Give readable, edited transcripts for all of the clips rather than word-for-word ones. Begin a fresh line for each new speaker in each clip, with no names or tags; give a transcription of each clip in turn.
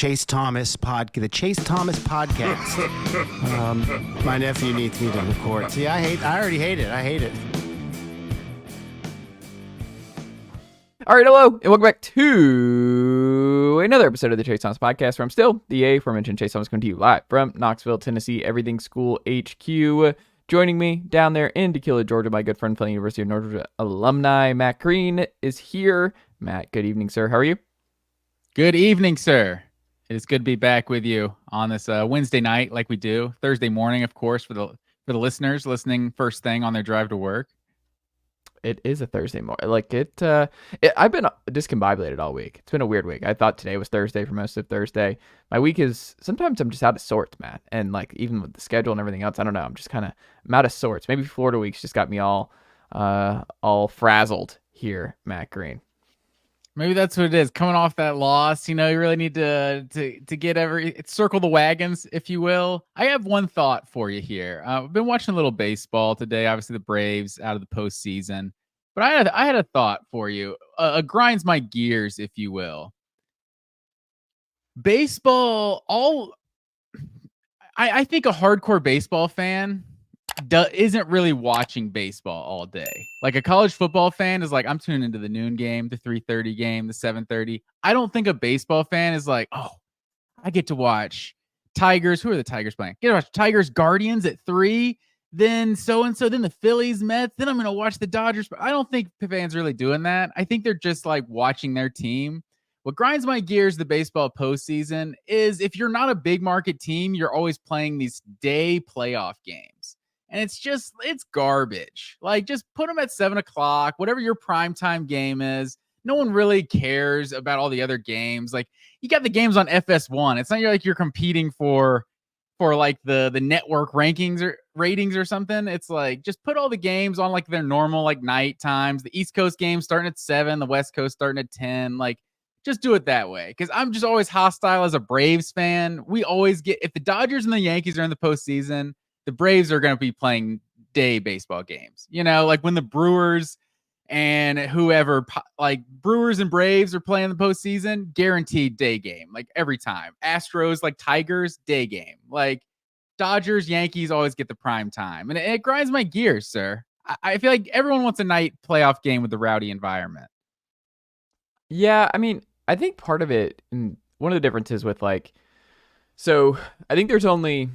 Chase Thomas podcast. My nephew needs me to record. See, I already hate it. I hate it.
All right, hello, and welcome back to another episode of the Chase Thomas Podcast, where I'm still the aforementioned Chase Thomas, coming to you live from Knoxville, Tennessee, Everything School HQ. Joining me down there in Decatur, Georgia, my good friend from the University of North Georgia alumni, Matt Green, is here. Matt, good evening, sir. How are you?
Good evening, sir. It is good to be back with you on this Wednesday night, like we do. Thursday morning, of course, for the listeners listening first thing on their drive to work.
It is a Thursday morning. I've been discombobulated all week. It's been a weird week. I thought today was Thursday for most of Thursday. My week is, sometimes I'm just out of sorts, Matt. And like, even with the schedule and everything else, I don't know. I'm out of sorts. Maybe Florida week's just got me all frazzled here, Matt Green.
Maybe that's what it is. Coming off that loss, you really need to get circle the wagons, if you will. I have one thought for you here. I've been watching a little baseball today. Obviously, the Braves out of the postseason, but I had a thought for you. Grinds my gears, if you will. Baseball, I think a hardcore baseball fan isn't really watching baseball all day. Like a college football fan is like, I'm tuning into the noon game, the 3:30 game, the 7:30. I don't think a baseball fan is like, oh, I get to watch Tigers. Who are the Tigers playing? Get to watch Tigers Guardians at 3, then so-and-so, then the Phillies Mets, then I'm going to watch the Dodgers. I don't think fans are really doing that. I think they're just like watching their team. What grinds my gears the baseball postseason is if you're not a big market team, you're always playing these day playoff games. And it's garbage. Like, just put them at 7 o'clock, whatever your primetime game is. No one really cares about all the other games. Like, you got the games on FS1. It's not like you're competing for like the network rankings or ratings or something. It's like, just put all the games on like their normal like night times. The East Coast games starting at 7, the West Coast starting at 10. Like, just do it that way. Because I'm just always hostile as a Braves fan. We always get, if the Dodgers and the Yankees are in the postseason, the Braves are going to be playing day baseball games. Like when the Brewers and whoever, like Brewers and Braves are playing the postseason, guaranteed day game, like every time. Astros, like Tigers, day game. Like Dodgers, Yankees always get the prime time. And it grinds my gears, sir. I feel like everyone wants a night playoff game with the rowdy environment.
Yeah, I mean, I think part of it, and one of the differences with so I think there's only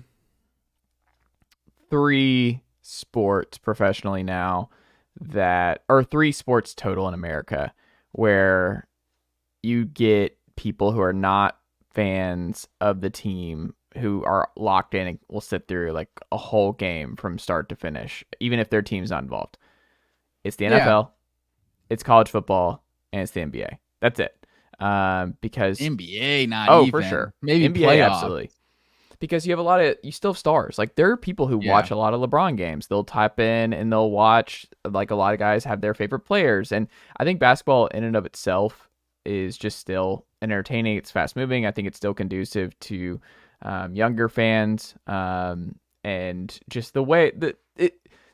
3 sports professionally now or 3 sports total in America where you get people who are not fans of the team who are locked in and will sit through like a whole game from start to finish, even if their team's not involved. It's the NFL, it's college football, and it's the NBA. That's it. Because
NBA, not even.
For sure.
Maybe
NBA,
playoff.
absolutely. Because you still have stars. Like, there are people who watch a lot of LeBron games. They'll type in and they'll watch, like, a lot of guys have their favorite players. And I think basketball in and of itself is just still entertaining. It's fast moving. I think it's still conducive to younger fans. And just the way the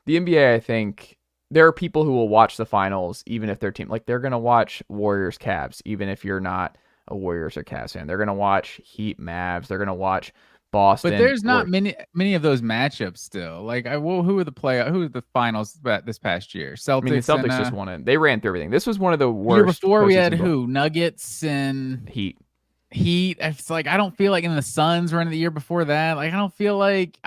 NBA, I think there are people who will watch the finals, even if their team, like, they're going to watch Warriors Cavs, even if you're not a Warriors or Cavs fan. They're going to watch Heat Mavs. They're going to watch Boston.
But there's not many of those matchups still. Like, who are the finals this past year? Celtics.
I mean, the Celtics just won it. They ran through everything. This was one of the worst.
Year before we had who? Nuggets and
Heat.
It's like, I don't feel like, in the Suns running the year before that. Like, I don't feel like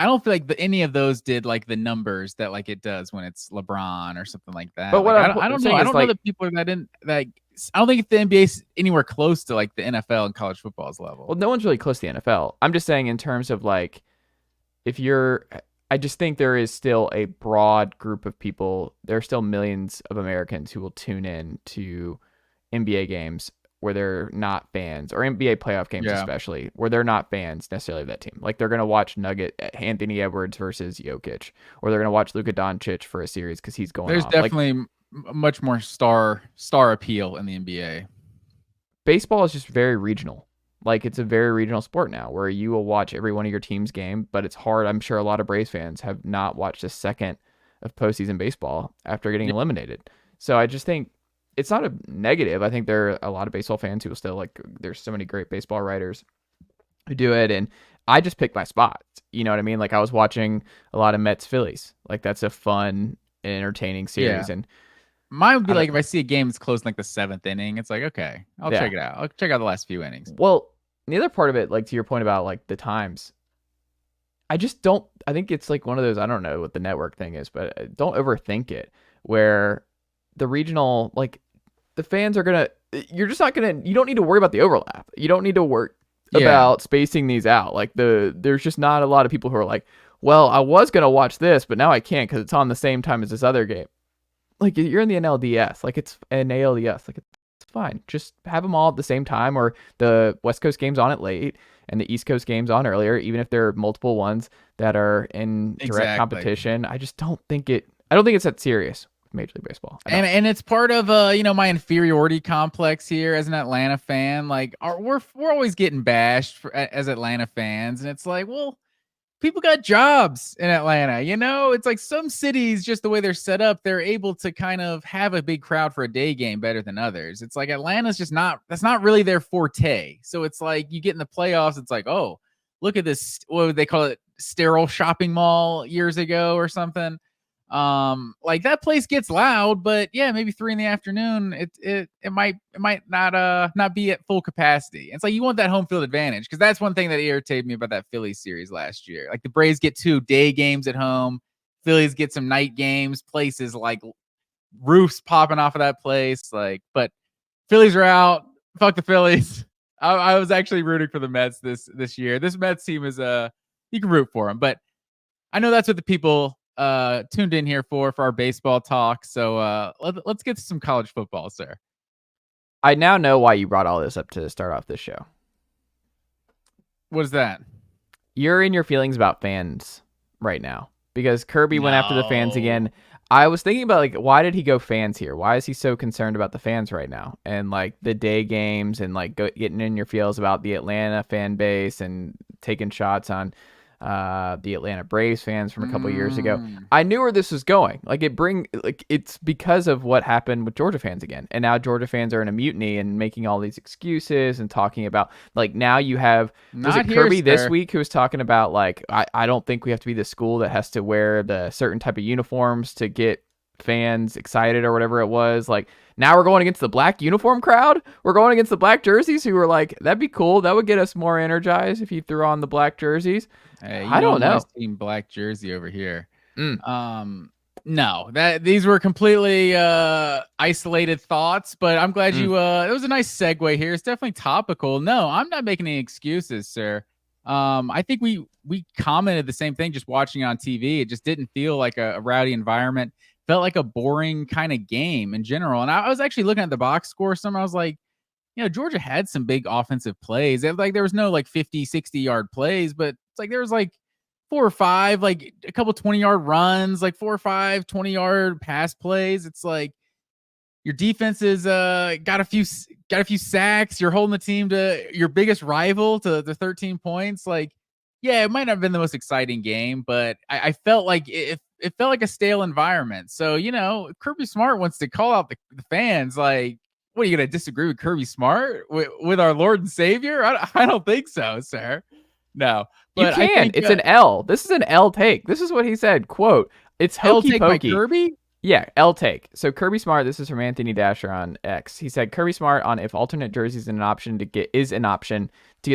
any of those did like the numbers that like it does when it's LeBron or something like that.
But
like, I don't know. I don't know that people are that in like. I don't think the NBA's anywhere close to like the NFL and college football's level.
Well, no one's really close to the NFL. I'm just saying in terms of like, I just think there is still a broad group of people. There are still millions of Americans who will tune in to NBA games where they're not fans, or NBA playoff games especially, where they're not fans necessarily of that team. Like, they're going to watch Anthony Edwards versus Jokic, or they're going to watch Luka Doncic for a series because he's going
There's
off.
Definitely much more star appeal in the NBA.
Baseball is just very regional. Like, it's a very regional sport now where you will watch every one of your team's game, but it's hard. I'm sure a lot of Braves fans have not watched a second of postseason baseball after getting eliminated. So I just think it's not a negative. I think there are a lot of baseball fans who will still, like, there's so many great baseball writers who do it, and I just pick my spots. You know what I mean? Like I was watching a lot of Mets Phillies. Like that's a fun, entertaining series, and
mine would be
I
like
don't
if I see a game that's close in like the 7th inning, it's like, okay, I'll
Yeah.
check it out. I'll check out the last few innings.
Well, the other part of it, like to your point about like the times, I just don't. I think it's like one of those. I don't know what the network thing is, but don't overthink it. Where the regional, like the fans are gonna. You're just not gonna. You don't need to worry about the overlap. You don't need to worry about spacing these out. Like there's just not a lot of people who are like, well, I was gonna watch this, but now I can't because it's on the same time as this other game. Like you're in the NLDS, like it's an ALDS, like it's fine. Just have them all at the same time, or the West Coast games on it late and the East Coast games on earlier, even if there are multiple ones that are in direct competition. I just don't think I don't think it's that serious with Major League Baseball.
And it's part of my inferiority complex here as an Atlanta fan. Like we're always getting bashed as Atlanta fans, and it's like, well, people got jobs in Atlanta. It's like some cities, just the way they're set up, they're able to kind of have a big crowd for a day game better than others. It's like Atlanta's just that's not really their forte. So it's like you get in the playoffs, it's like, oh, look at this. What would they call it? Sterile shopping mall years ago or something. Like that place gets loud, but yeah, maybe 3 PM. It might not be at full capacity. It's like you want that home field advantage, because that's one thing that irritated me about that Phillies series last year. Like the Braves get 2 day games at home, Phillies get some night games, places like roofs popping off of that place. Like, but Phillies are out. Fuck the Phillies. I was actually rooting for the Mets this year. This Mets team is you can root for them, but I know that's what the people tuned in here for our baseball talk. So let's get to some college football, sir.
I now know why you brought all this up to start off this show.
What is that?
You're in your feelings about fans right now because Kirby went after the fans again. I was thinking about, like, why did he go fans here? Why is he so concerned about the fans right now? And, like, the day games and, like, getting in your feels about the Atlanta fan base and taking shots on the Atlanta Braves fans from a couple years ago. I knew where this was going. Like it's because of what happened with Georgia fans again. And now Georgia fans are in a mutiny and making all these excuses and talking about, like, now you have, was it Kirby this week who was talking about, like, I don't think we have to be the school that has to wear the certain type of uniforms to get fans excited or whatever it was. Like, now we're going against the black uniform crowd. We're going against the black jerseys who were like, that'd be cool. That would get us more energized if you threw on the black jerseys.
Hey,
I don't know.
Team black jersey over here. No, these were completely isolated thoughts, but I'm glad you it was a nice segue here. It's definitely topical. No, I'm not making any excuses, sir. I think we commented the same thing just watching on TV. It just didn't feel like a rowdy environment. Felt like a boring kind of game in general. And I was actually looking at the box score. I was like, Georgia had some big offensive plays. Like there was no like 50, 60-yard plays, but it's like there was like 4 or 5, like a couple 20-yard runs, like 4 or 5 20-yard pass plays. It's like your defense is got a few sacks. You're holding the team to your biggest rival to the 13 points. Like, yeah, it might not have been the most exciting game, but I felt like it felt like a stale environment. So, Kirby Smart wants to call out the fans. Like, what, are you going to disagree with Kirby Smart, with our Lord and Savior? I don't think so, sir. No. But
you can. It's an L. This is an L take. This is what he said. Quote, it's hokey pokey.
Kirby?
Yeah, L take. So Kirby Smart, this is from Anthony Dasher on X. He said, Kirby Smart on if alternate jerseys is an option to get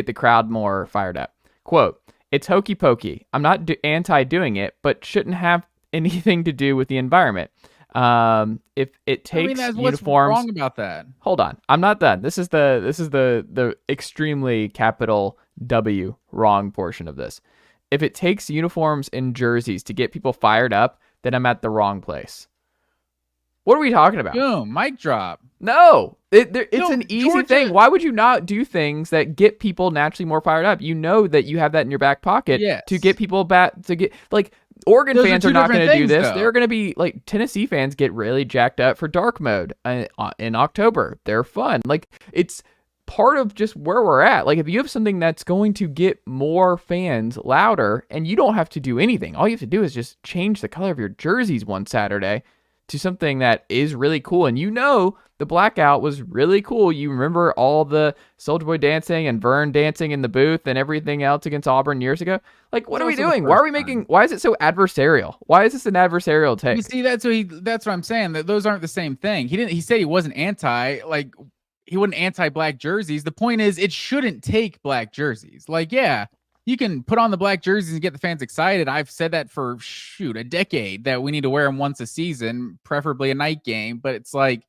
the crowd more fired up. Quote, it's hokey pokey. I'm not anti doing it, but shouldn't have anything to do with the environment. If it takes uniforms, what's
wrong about that?
Hold on, I'm not done. This is the extremely capital W wrong portion of this. If it takes uniforms and jerseys to get people fired up, then I'm at the wrong place. What are we talking about?
Boom, mic drop.
No, it's an easy thing. Why would you not do things that get people naturally more fired up? You know that you have that in your back pocket to get people back to get, like, Oregon fans are not going to do this. They're going to be like, Tennessee fans get really jacked up for dark mode in October. They're fun. Like, it's part of just where we're at. Like, if you have something that's going to get more fans louder and you don't have to do anything, all you have to do is just change the color of your jerseys one Saturday. to something that is really cool. And the blackout was really cool. You remember all the Soulja Boy dancing and Vern dancing in the booth and everything else against Auburn years ago. Like, what are we doing? Why is it so adversarial? Why is this an adversarial take?
You see, that's what I'm saying. That those aren't the same thing. He said he wasn't he wasn't anti-black jerseys. The point is, it shouldn't take black jerseys. Like, yeah, you can put on the black jerseys and get the fans excited. I've said that for a decade, that we need to wear them once a season, preferably a night game. But it's like,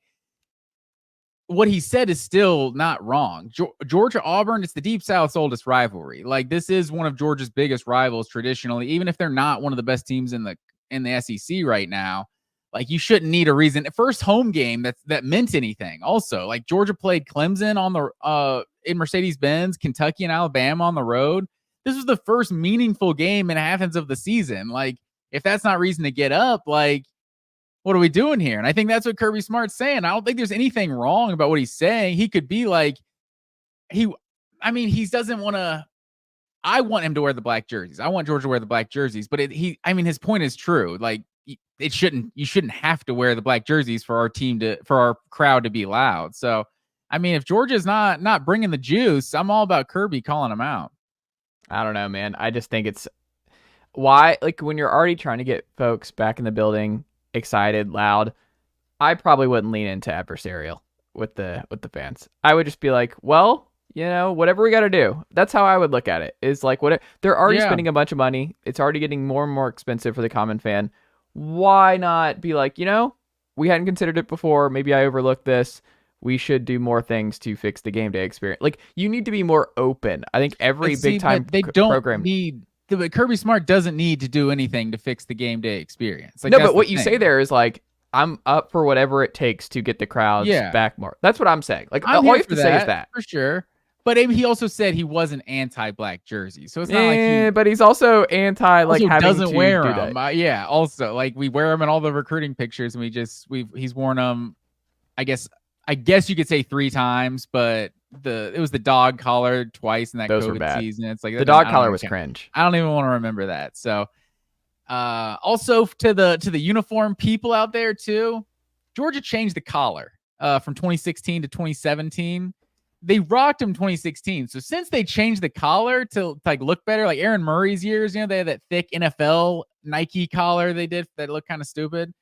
what he said is still not wrong. Georgia Auburn, it's the Deep South's oldest rivalry. Like, this is one of Georgia's biggest rivals traditionally, even if they're not one of the best teams in the SEC right now. Like, you shouldn't need a reason. First home game that meant anything. Also, like, Georgia played Clemson on the in Mercedes-Benz, Kentucky and Alabama on the road. This was the first meaningful game in Athens of the season. Like, if that's not reason to get up, like, what are we doing here? And I think that's what Kirby Smart's saying. I don't think there's anything wrong about what he's saying. He could be like, he doesn't want to. I want him to wear the black jerseys. I want Georgia to wear the black jerseys. But his point is true. Like, you shouldn't have to wear the black jerseys for our crowd to be loud. So, I mean, if Georgia's not bringing the juice, I'm all about Kirby calling them out.
I don't know, man. I just think it's why, like, when you're already trying to get folks back in the building, excited, loud, I probably wouldn't lean into adversarial with the fans. I would just be like, well, whatever we got to do. That's how I would look at it. Is like, what they're already spending a bunch of money. It's already getting more and more expensive for the common fan. Why not be like, we hadn't considered it before. Maybe I overlooked this. We should do more things to fix the game day experience. Like, you need to be more open. I think every big time program
Kirby Smart doesn't need to do anything to fix the game day experience. Like,
no, but what you say there is like, I'm up for whatever it takes to get the crowds back more. That's what I'm saying. Like, all you have to say is that.
For sure. But he also said he wasn't anti-black jerseys, so it's not like
but he's also anti like having
doesn't
to
wear
do
them.
That.
Also, like, we wear them in all the recruiting pictures, and he's worn them. I guess you could say 3 times, but it was the dog collar twice in that
Those
COVID
were bad.
season. It's like
the dog collar was cringe.
I don't even want to remember that. So, also to the uniform people out there too, Georgia changed the collar from 2016 to 2017. They rocked him 2016. So since they changed the collar to like look better, like Aaron Murray's years, they had that thick NFL Nike collar they did that looked kind of stupid.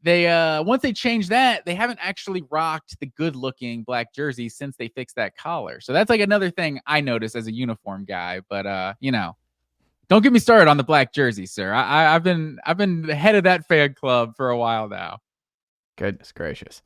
They once they changed that, they haven't actually rocked the good looking black jersey since they fixed that collar. So that's like another thing I noticed as a uniform guy. But don't get me started on the black jersey, sir. I've been the head of that fan club for a while now.
Goodness gracious.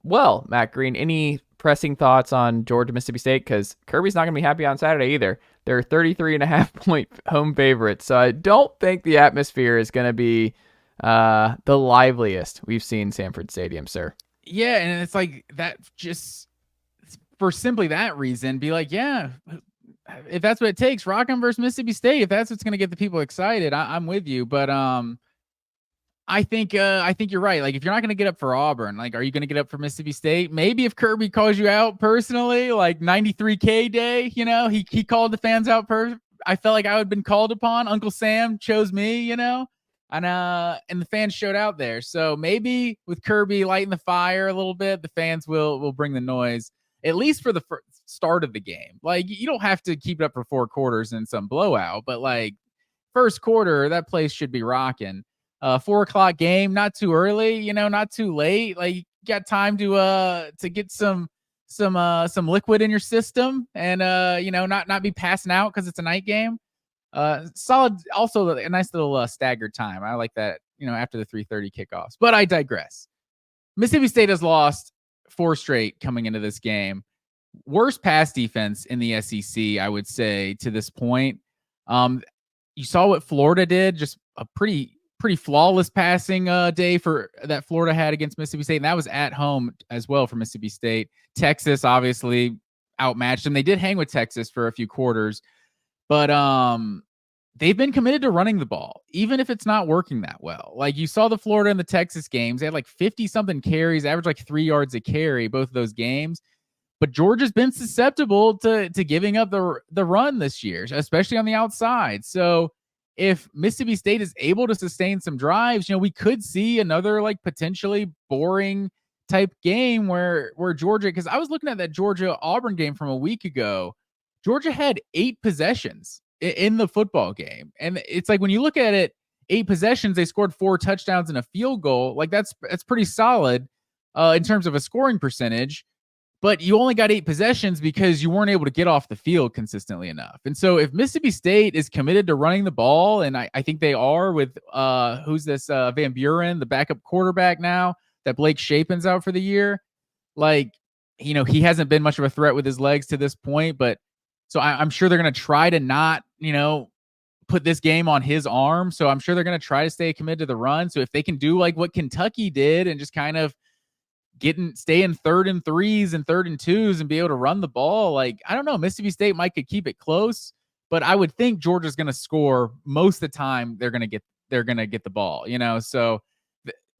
Well, Matt Green, any pressing thoughts on Georgia, Mississippi State? Because Kirby's not going to be happy on Saturday either. They're 33.5-point home favorites. So I don't think the atmosphere is going to be the liveliest we've seen Sanford Stadium, sir.
Yeah, and it's like that, just for simply that reason, be like, yeah, if that's what it takes, rock 'em versus Mississippi State. If that's what's going to get the people excited, I'm with you. But I think you're right. Like, if you're not going to get up for Auburn, like, are you going to get up for Mississippi State? Maybe if Kirby calls you out personally, like 93K day, he called the fans out. I felt like I would have been called upon. Uncle Sam chose me, and the fans showed out there. So maybe with Kirby lighting the fire a little bit, the fans will bring the noise, at least for the start of the game. Like, you don't have to keep it up for 4 quarters and some blowout, but like first quarter, that place should be rocking. 4:00 game, not too early, not too late. Like, you got time to get some liquid in your system, and not be passing out because it's a night game. Solid. Also, a nice little staggered time. I like that. After the 3:30 kickoffs. But I digress. Mississippi State has lost 4 straight coming into this game. Worst pass defense in the SEC, I would say, to this point. You saw what Florida did. Just a pretty flawless passing day for that Florida had against Mississippi State, and that was at home as well for Mississippi State. Texas obviously outmatched them. They did hang with Texas for a few quarters, but they've been committed to running the ball, even if it's not working that well. Like, you saw the Florida and the Texas games. They had like 50-something carries, average like 3 yards a carry, both of those games. But Georgia's been susceptible to giving up the run this year, especially on the outside. So if Mississippi State is able to sustain some drives, we could see another like potentially boring type game where Georgia, because I was looking at that Georgia Auburn game from a week ago. Georgia had 8 possessions in the football game. And it's like when you look at it, 8 possessions, they scored 4 touchdowns and a field goal. Like that's pretty solid in terms of a scoring percentage. But you only got 8 possessions because you weren't able to get off the field consistently enough. And so if Mississippi State is committed to running the ball, and I think they are with who's this Van Buren, the backup quarterback now that Blake Shapen's out for the year, like, he hasn't been much of a threat with his legs to this point, but so I'm sure they're going to try to not, put this game on his arm. So I'm sure they're going to try to stay committed to the run. So if they can do like what Kentucky did and just kind of stay in 3rd and 3s and 3rd and 2s and be able to run the ball, like, I don't know, Mississippi State could keep it close, but I would think Georgia's going to score most of the time. They're going to get the ball, so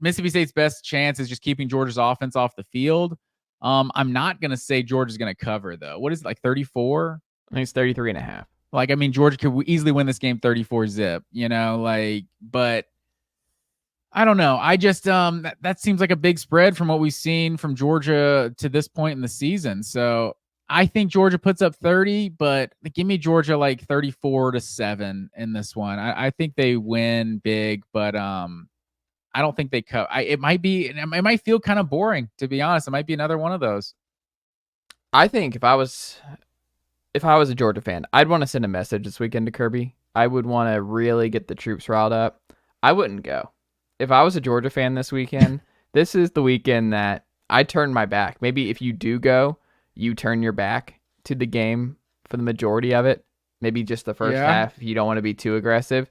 Mississippi State's best chance is just keeping Georgia's offense off the field. I'm not going to say Georgia's going to cover though. What is it, like 34?
I think it's 33.5.
Like, I mean, Georgia could easily win this game 34-zip, but I don't know. I just that seems like a big spread from what we've seen from Georgia to this point in the season. So I think Georgia puts up 30, but give me Georgia like 34-7 in this one. I think they win big, but I don't think they cover. It might feel kind of boring, to be honest. It might be another one of those.
I think if I was a Georgia fan, I'd want to send a message this weekend to Kirby. I would want to really get the troops riled up. I wouldn't go. If I was a Georgia fan this weekend, this is the weekend that I turn my back. Maybe if you do go, you turn your back to the game for the majority of it. Maybe just the first half if you don't want to be too aggressive.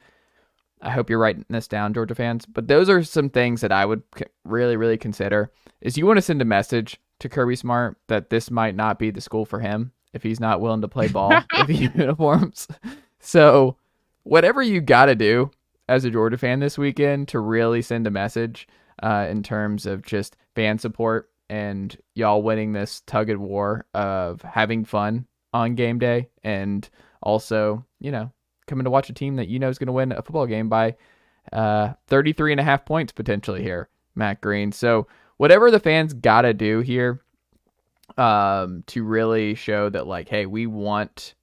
I hope you're writing this down, Georgia fans. But those are some things that I would really, really consider. Is you want to send a message to Kirby Smart that this might not be the school for him if he's not willing to play ball with the uniforms. So whatever you got to do as a Georgia fan this weekend to really send a message in terms of just fan support and y'all winning this tug of war of having fun on game day, and also, coming to watch a team that is going to win a football game by 33.5 points potentially here, Matt Green. So whatever the fans got to do here to really show that, like, hey, we want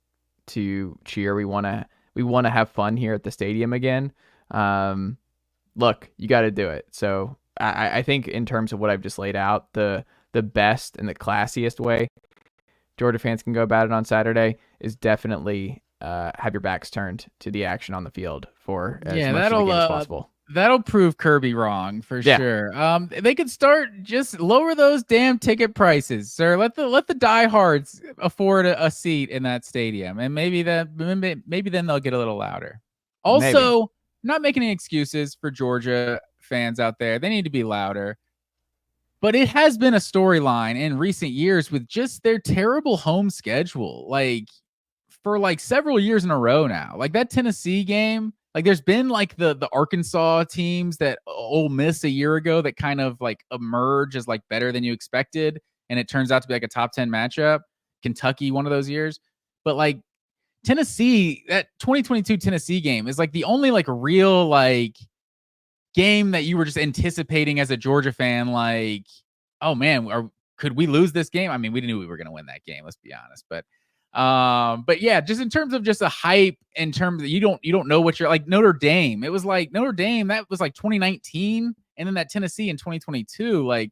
to cheer, we want to have fun here at the stadium again. Look, you got to do it. So I think in terms of what I've just laid out, the best and the classiest way Georgia fans can go about it on Saturday is definitely have your backs turned to the action on the field for as much of the game as possible.
That'll prove Kirby wrong for sure. They could start just lower those damn ticket prices, sir. Let the diehards afford a seat in that stadium, and maybe then they'll get a little louder. Also, not making any excuses for Georgia fans out there. They need to be louder. But it has been a storyline in recent years with just their terrible home schedule, like for like several years in a row now. Like that Tennessee game. Like there's been like the Arkansas teams that Ole Miss a year ago that kind of like emerge as like better than you expected. And it turns out to be like a top 10 matchup. Kentucky, one of those years. But like Tennessee, that 2022 Tennessee game is like the only like real like game that you were just anticipating as a Georgia fan. Like, oh man, could we lose this game? I mean, we knew we were going to win that game. Let's be honest. But yeah, just in terms of just a hype, in terms of you don't know what you're like. Notre Dame, it was like Notre Dame that was like 2019, and then that Tennessee in 2022. Like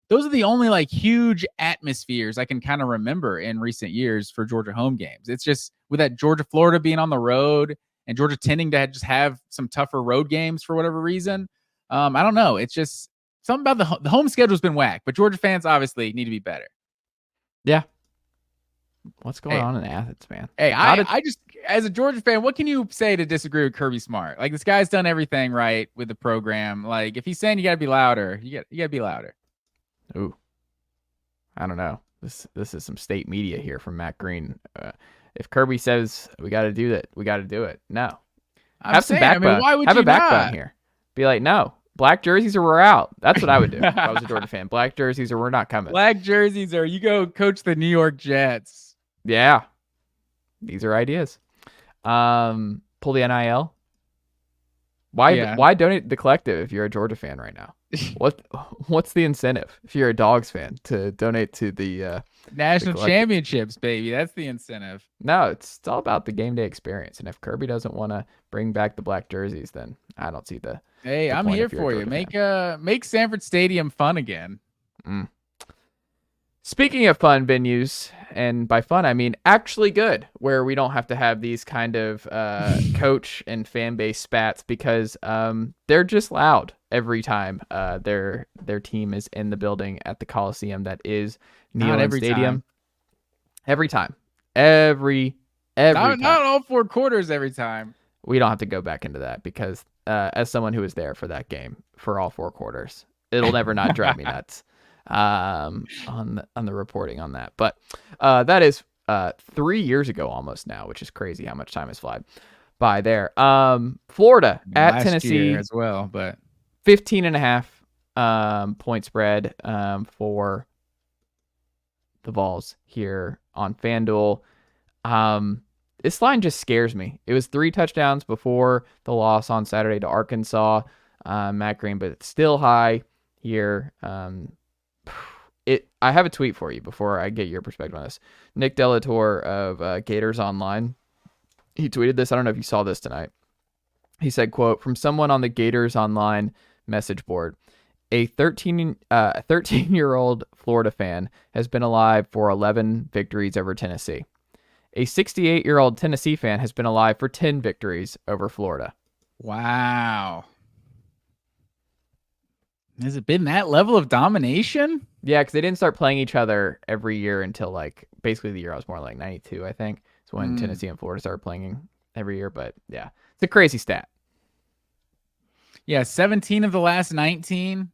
those are the only like huge atmospheres I can kind of remember in recent years for Georgia home games. It's just with that Georgia Florida being on the road and Georgia tending to just have some tougher road games for whatever reason. I don't know. It's just something about the home schedule's been whack, but Georgia fans obviously need to be better.
Yeah. What's going on in Athens, man?
Hey, I just, as a Georgia fan, what can you say to disagree with Kirby Smart? Like, this guy's done everything right with the program. Like, if he's saying you got to be louder, you got to be louder.
Ooh, I don't know. This is some state media here from Matt Green. If Kirby says we got to do that, we got to do it. No, have some backbone. I mean, why would have you a backbone here? Be like, no, black jerseys or we're out. That's what I would do if I was a Georgia fan. Black jerseys or we're not coming.
Black jerseys or you go coach the New York Jets.
Yeah, these are ideas. Pull the NIL. Why donate the collective if you're a Georgia fan right now? What's the incentive if you're a Dogs fan to donate to the
national championships, baby? That's the incentive.
No, it's all about the game day experience. And if Kirby doesn't want to bring back the black jerseys, then I don't see the.
Hey, I'm here for you. Make Sanford Stadium fun again.
Speaking of fun venues, and by fun I mean actually good, where we don't have to have these kind of coach and fan base spats, because they're just loud every time their team is in the building at the Coliseum that is Neyland Stadium. Every time. Every time.
Not all 4 quarters every time.
We don't have to go back into that, because as someone who was there for that game for all 4 quarters, it'll never not drive me nuts. On the reporting on that, but that is 3 years ago almost now, which is crazy how much time has flown by there. Florida at Tennessee
as well, but
15.5 point spread for the Vols here on FanDuel. This line just scares me. It was 3 touchdowns before the loss on Saturday to Arkansas, Matt Green, but it's still high here. I have a tweet for you before I get your perspective on this. Nick Delator of Gators Online, he tweeted this. I don't know if you saw this tonight. He said, quote, from someone on the Gators Online message board, a 13-year-old Florida fan has been alive for 11 victories over Tennessee. A 68-year-old Tennessee fan has been alive for 10 victories over Florida.
Wow. Has it been that level of domination?
Yeah, because they didn't start playing each other every year until like basically the year I was born, like 92, I think. It's when Tennessee and Florida started playing every year. But yeah, it's a crazy stat.
Yeah, 17 of the last 19.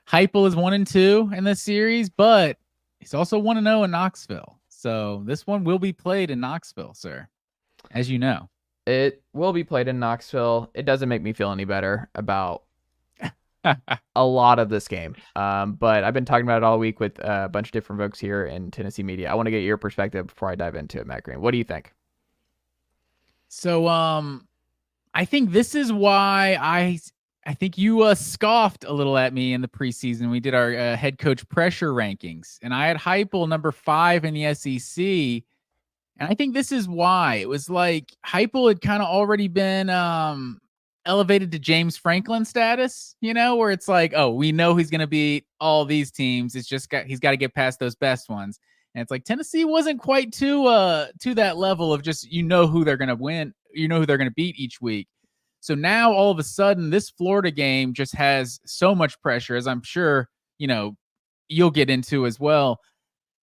Heupel is 1-2 in this series, but he's also 1-0 in Knoxville. So this one will be played in Knoxville, sir, as you know.
It will be played in Knoxville. It doesn't make me feel any better about a lot of this game. But I've been talking about it all week with a bunch of different folks here in Tennessee media. I want to get your perspective before I dive into it, Matt Green. What do you think?
So I think this is why I think you scoffed a little at me in the preseason. We did our head coach pressure rankings, and I had Heupel number 5 in the SEC. And I think this is why. It was like Heupel had kind of already been elevated to James Franklin status, where it's like, oh, we know he's going to beat all these teams. It's just he's got to get past those best ones. And it's like Tennessee wasn't quite to that level of just, who they're going to win, who they're going to beat each week. So now all of a sudden this Florida game just has so much pressure, as I'm sure, you'll get into as well.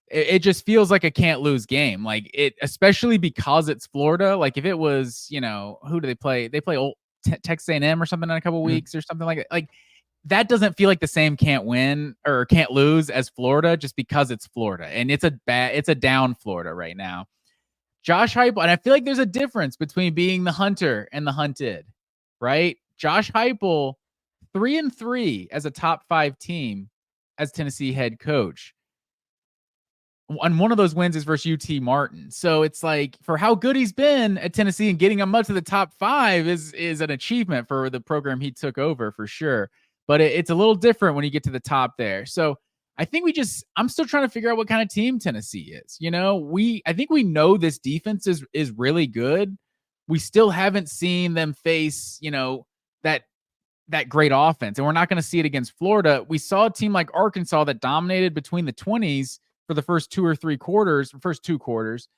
It just feels like a can't lose game. Like it, especially because it's Florida. Like if it was, who do they play? They play old Texas A&M or something in a couple weeks or something like that. Like that doesn't feel like the same can't win or can't lose as Florida, just because it's Florida and it's a down Florida right now. Josh Heupel, and I feel like there's a difference between being the hunter and the hunted, right? Josh Heupel, 3-3 as a top 5 team as Tennessee head coach. And one of those wins is versus UT Martin. So it's like, for how good he's been at Tennessee and getting him up to the top 5 is an achievement for the program he took over, for sure. But it's a little different when you get to the top there. So I think I'm still trying to figure out what kind of team Tennessee is. I think we know this defense is really good. We still haven't seen them face, that great offense. And we're not going to see it against Florida. We saw a team like Arkansas that dominated between the 20s for the first 2 quarters,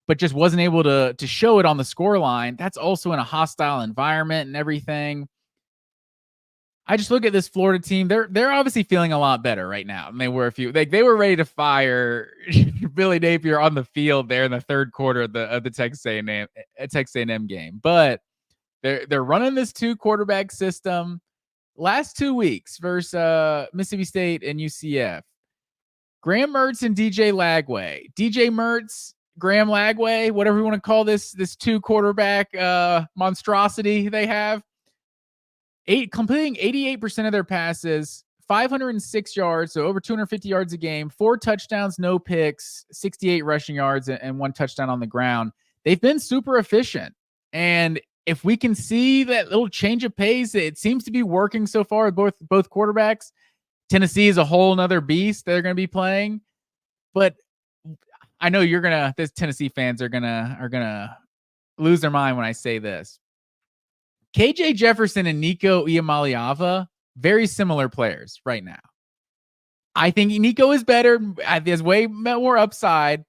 but just wasn't able to show it on the score line. That's also in a hostile environment and everything. I just look at this Florida team. They're obviously feeling a lot better right now than they were they were ready to fire Billy Napier on the field there in the third quarter of the Texas A&M game. But they're running this 2 quarterback system. Last 2 weeks versus Mississippi State and UCF. Graham Mertz and DJ Lagway. DJ Mertz, Graham Lagway, whatever you want to call this 2 quarterback monstrosity they have. Completing 88% of their passes, 506 yards, so over 250 yards a game, 4 touchdowns, no picks, 68 rushing yards, and 1 touchdown on the ground. They've been super efficient. And if we can see that little change of pace, it seems to be working so far with both quarterbacks. Tennessee is a whole nother beast they're going to be playing, but I know this Tennessee fans are gonna lose their mind when I say this. KJ Jefferson and Nico Iamaleava, very similar players right now. I think Nico is better, has way more upside.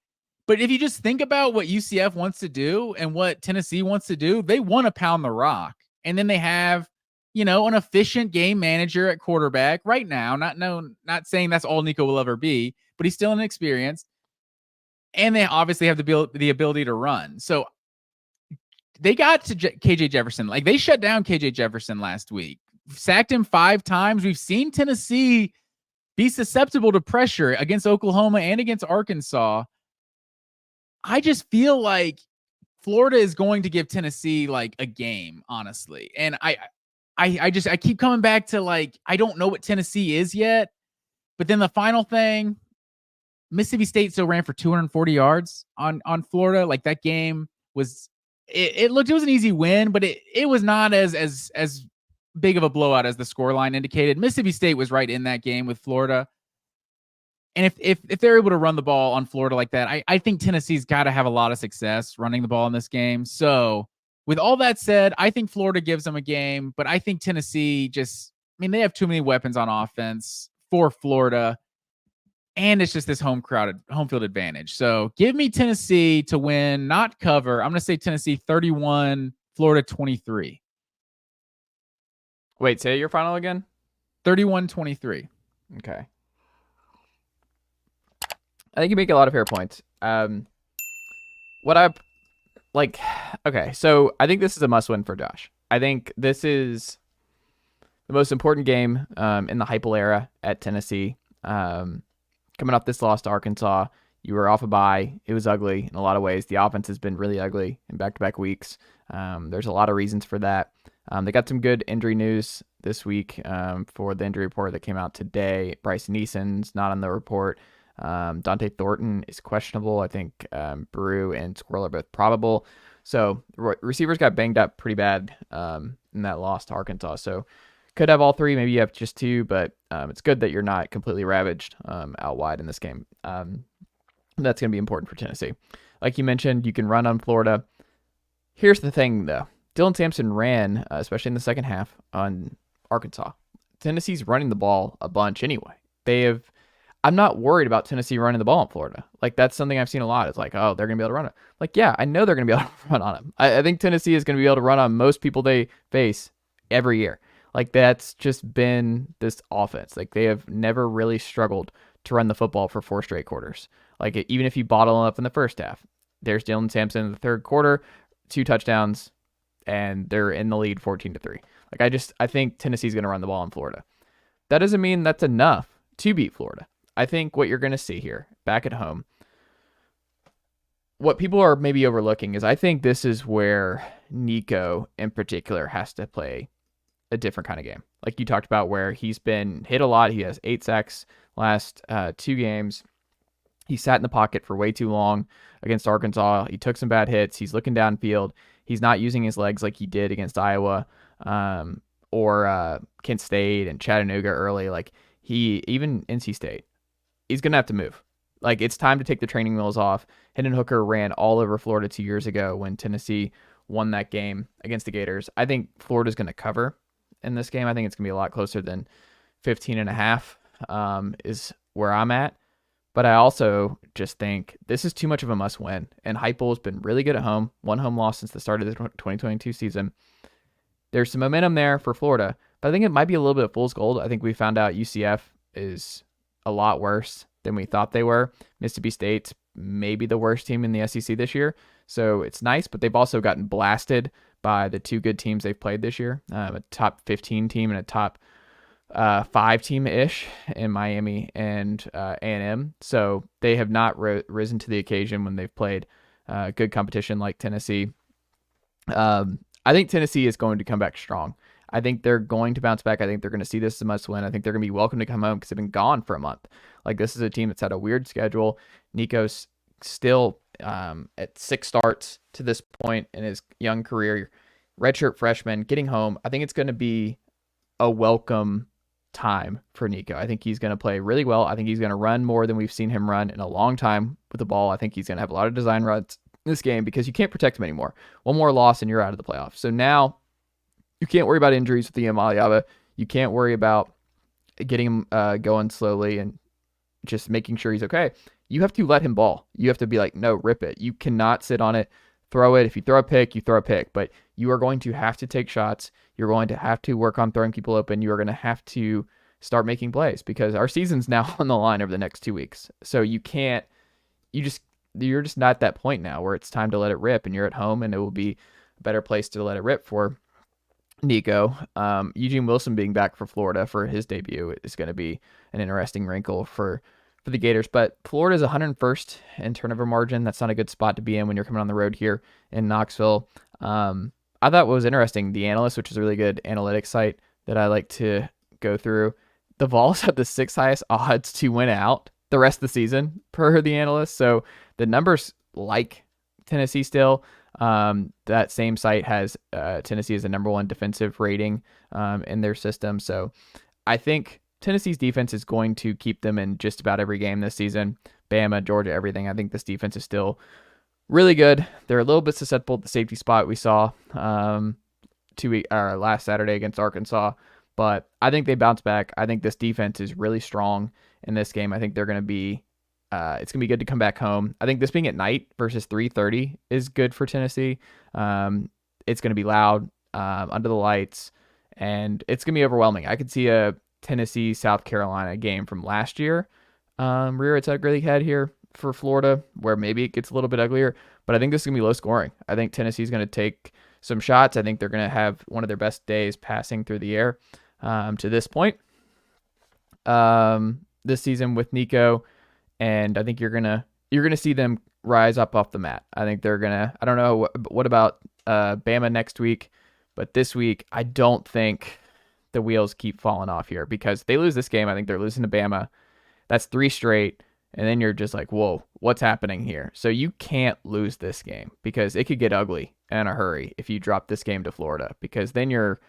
But if you just think about what UCF wants to do and what Tennessee wants to do, they want to pound the rock. And then they have, an efficient game manager at quarterback right now. Not saying that's all Nico will ever be, but he's still inexperienced. And they obviously have the ability to run. So they got to KJ Jefferson. Like, they shut down KJ Jefferson last week, sacked him 5 times. We've seen Tennessee be susceptible to pressure against Oklahoma and against Arkansas. I just feel like Florida is going to give Tennessee like a game, honestly. And I keep coming back to, like, I don't know what Tennessee is yet. But then the final thing, Mississippi State still ran for 240 yards on Florida. Like, that game was, it was an easy win, but it was not as big of a blowout as the scoreline indicated. Mississippi State was right in that game with Florida. And if they're able to run the ball on Florida like that, I think Tennessee's got to have a lot of success running the ball in this game. So with all that said, I think Florida gives them a game, but I think Tennessee they have too many weapons on offense for Florida. And it's just this home field advantage. So give me Tennessee to win, not cover. I'm going to say Tennessee 31, Florida 23.
Wait, say your final again?
31-23.
Okay. I think you make a lot of fair points. So I think this is a must-win for Josh. I think this is the most important game in the Heupel era at Tennessee. Coming off this loss to Arkansas, you were off a bye. It was ugly in a lot of ways. The offense has been really ugly in back-to-back weeks. There's a lot of reasons for that. They got some good injury news this week for the injury report that came out today. Bryce Neeson's not on the report. Dante Thornton is questionable. I think Brew and Squirrel are both probable. So receivers got banged up pretty bad in that loss to Arkansas. So could have all 3. Maybe you have just 2, but it's good that you're not completely ravaged out wide in this game. That's going to be important for Tennessee. Like you mentioned, you can run on Florida. Here's the thing, though. Dylan Sampson ran, especially in the second half, on Arkansas. Tennessee's running the ball a bunch anyway. I'm not worried about Tennessee running the ball in Florida. Like, that's something I've seen a lot. It's like, oh, they're going to be able to run it. Like, yeah, I know they're going to be able to run on them. I think Tennessee is going to be able to run on most people they face every year. Like, that's just been this offense. Like, they have never really struggled to run the football for 4 straight quarters. Like, even if you bottle them up in the first half, there's Dylan Sampson in the third quarter, 2 touchdowns, and they're in the lead 14-3. Like, I think Tennessee's going to run the ball in Florida. That doesn't mean that's enough to beat Florida. I think what you're going to see here, back at home, what people are maybe overlooking is I think this is where Nico in particular has to play a different kind of game. Like you talked about, where he's been hit a lot. He has 8 sacks last 2 games. He sat in the pocket for way too long against Arkansas. He took some bad hits. He's looking downfield. He's not using his legs like he did against Iowa or Kent State and Chattanooga early. Like even NC State. He's going to have to move. Like, it's time to take the training wheels off. Hendon Hooker ran all over Florida 2 years ago when Tennessee won that game against the Gators. I think Florida's going to cover in this game. I think it's going to be a lot closer than 15.5 is where I'm at. But I also just think this is too much of a must-win. And Heupel has been really good at home. 1 home loss since the start of the 2022 season. There's some momentum there for Florida, but I think it might be a little bit of fool's gold. I think we found out UCF is a lot worse than we thought they were. Mississippi State's maybe the worst team in the SEC this year. So it's nice, but they've also gotten blasted by the 2 good teams they've played this year. A top 15 team and a top 5 team-ish in Miami and A&M. So they have not risen to the occasion when they've played good competition like Tennessee. I think Tennessee is going to come back strong. I think they're going to bounce back. I think they're going to see this as a must win. I think they're going to be welcome to come home because they've been gone for a month. Like, this is a team that's had a weird schedule. Nico's still at 6 starts to this point in his young career. redshirt freshman getting home. I think it's going to be a welcome time for Nico. I think he's going to play really well. I think he's going to run more than we've seen him run in a long time with the ball. I think he's going to have a lot of design runs in this game because you can't protect him anymore. One more loss and you're out of the playoffs. So now you can't worry about injuries with the Amaliava. You can't worry about getting him going slowly and just making sure he's okay. You have to let him ball. You have to be like, no, rip it. You cannot sit on it, throw it. If you throw a pick, you throw a pick. But you are going to have to take shots. You're going to have to work on throwing people open. You are going to have to start making plays because our season's now on the line over the next 2 weeks. So you're just not at that point now where it's time to let it rip and you're at home and it will be a better place to let it rip for Nico. Eugene Wilson being back for Florida for his debut is going to be an interesting wrinkle for the Gators. But Florida's 101st in turnover margin. That's not a good spot to be in when you're coming on the road here in Knoxville. I thought what was interesting, the Analyst, which is a really good analytics site that I like to go through, the Vols have the 6th highest odds to win out the rest of the season per the Analyst. So the numbers like Tennessee still. That same site has Tennessee as the number 1 defensive rating in their system. So I think Tennessee's defense is going to keep them in just about every game this season. Bama, Georgia, everything. I think this defense is still really good. They're a little bit susceptible to the safety spot we saw last Saturday against Arkansas, but I think they bounce back. I think this defense is really strong in this game. I think they're going to be it's going to be good to come back home. I think this being at night versus 3:30 is good for Tennessee. It's going to be loud under the lights, and it's going to be overwhelming. I could see a Tennessee-South Carolina game from last year rear its ugly head here for Florida, where maybe it gets a little bit uglier, but I think this is going to be low scoring. I think Tennessee's going to take some shots. I think they're going to have one of their best days passing through the air to this point this season with Nico. And I think you're gonna see them rise up off the mat. I think they're gonna. I don't know what about Bama next week, but this week I don't think the wheels keep falling off here because if they lose this game. I think they're losing to Bama. That's 3 straight, and then you're just like, whoa, what's happening here? So you can't lose this game because it could get ugly in a hurry if you drop this game to Florida because then your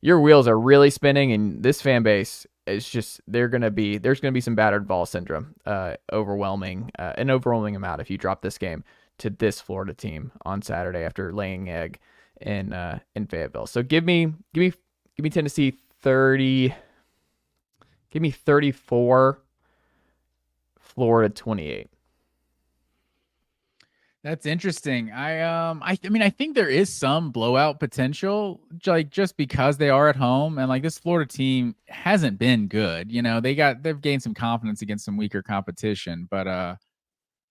wheels are really spinning, and this fan base. It's just there's going to be some battered ball syndrome, an overwhelming amount if you drop this game to this Florida team on Saturday after laying egg in Fayetteville. So give me Tennessee 30, give me 34, Florida 28.
That's interesting. I mean, I think there is some blowout potential, like just because they are at home and like this Florida team hasn't been good. You know, they've gained some confidence against some weaker competition, but I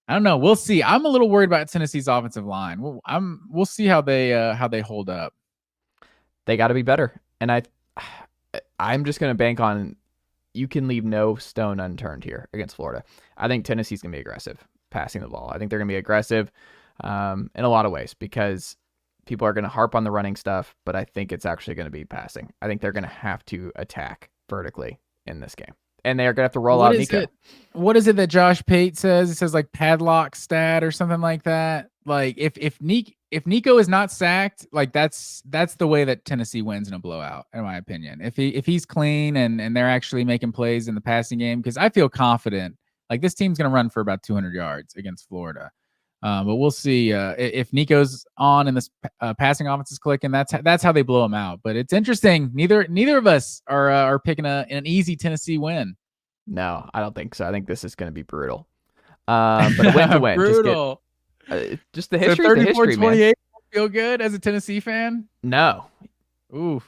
don't know. We'll see. I'm a little worried about Tennessee's offensive line. We'll see how they hold up.
They got to be better, and I'm just gonna bank on you can leave no stone unturned here against Florida. I think Tennessee's gonna be aggressive passing the ball. I think they're going to be aggressive in a lot of ways because people are going to harp on the running stuff, but I think it's actually going to be passing. I think they're going to have to attack vertically in this game, and they're going to have to roll out Nico.
What is it that Josh Pate says? It says like padlock stat or something like that. Like if Nico is not sacked, like that's the way that Tennessee wins in a blowout, in my opinion. If he's clean and they're actually making plays in the passing game, because I feel confident. Like this team's going to run for about 200 yards against Florida, but we'll see if Nico's on and this passing offense is clicking. That's how they blow them out. But it's interesting. Neither of us are picking an easy Tennessee win.
No, I don't think so. I think this is going to be brutal. But a win to win.
Brutal.
Just the history.
So
34-28
feel good as a Tennessee fan?
No.
Oof.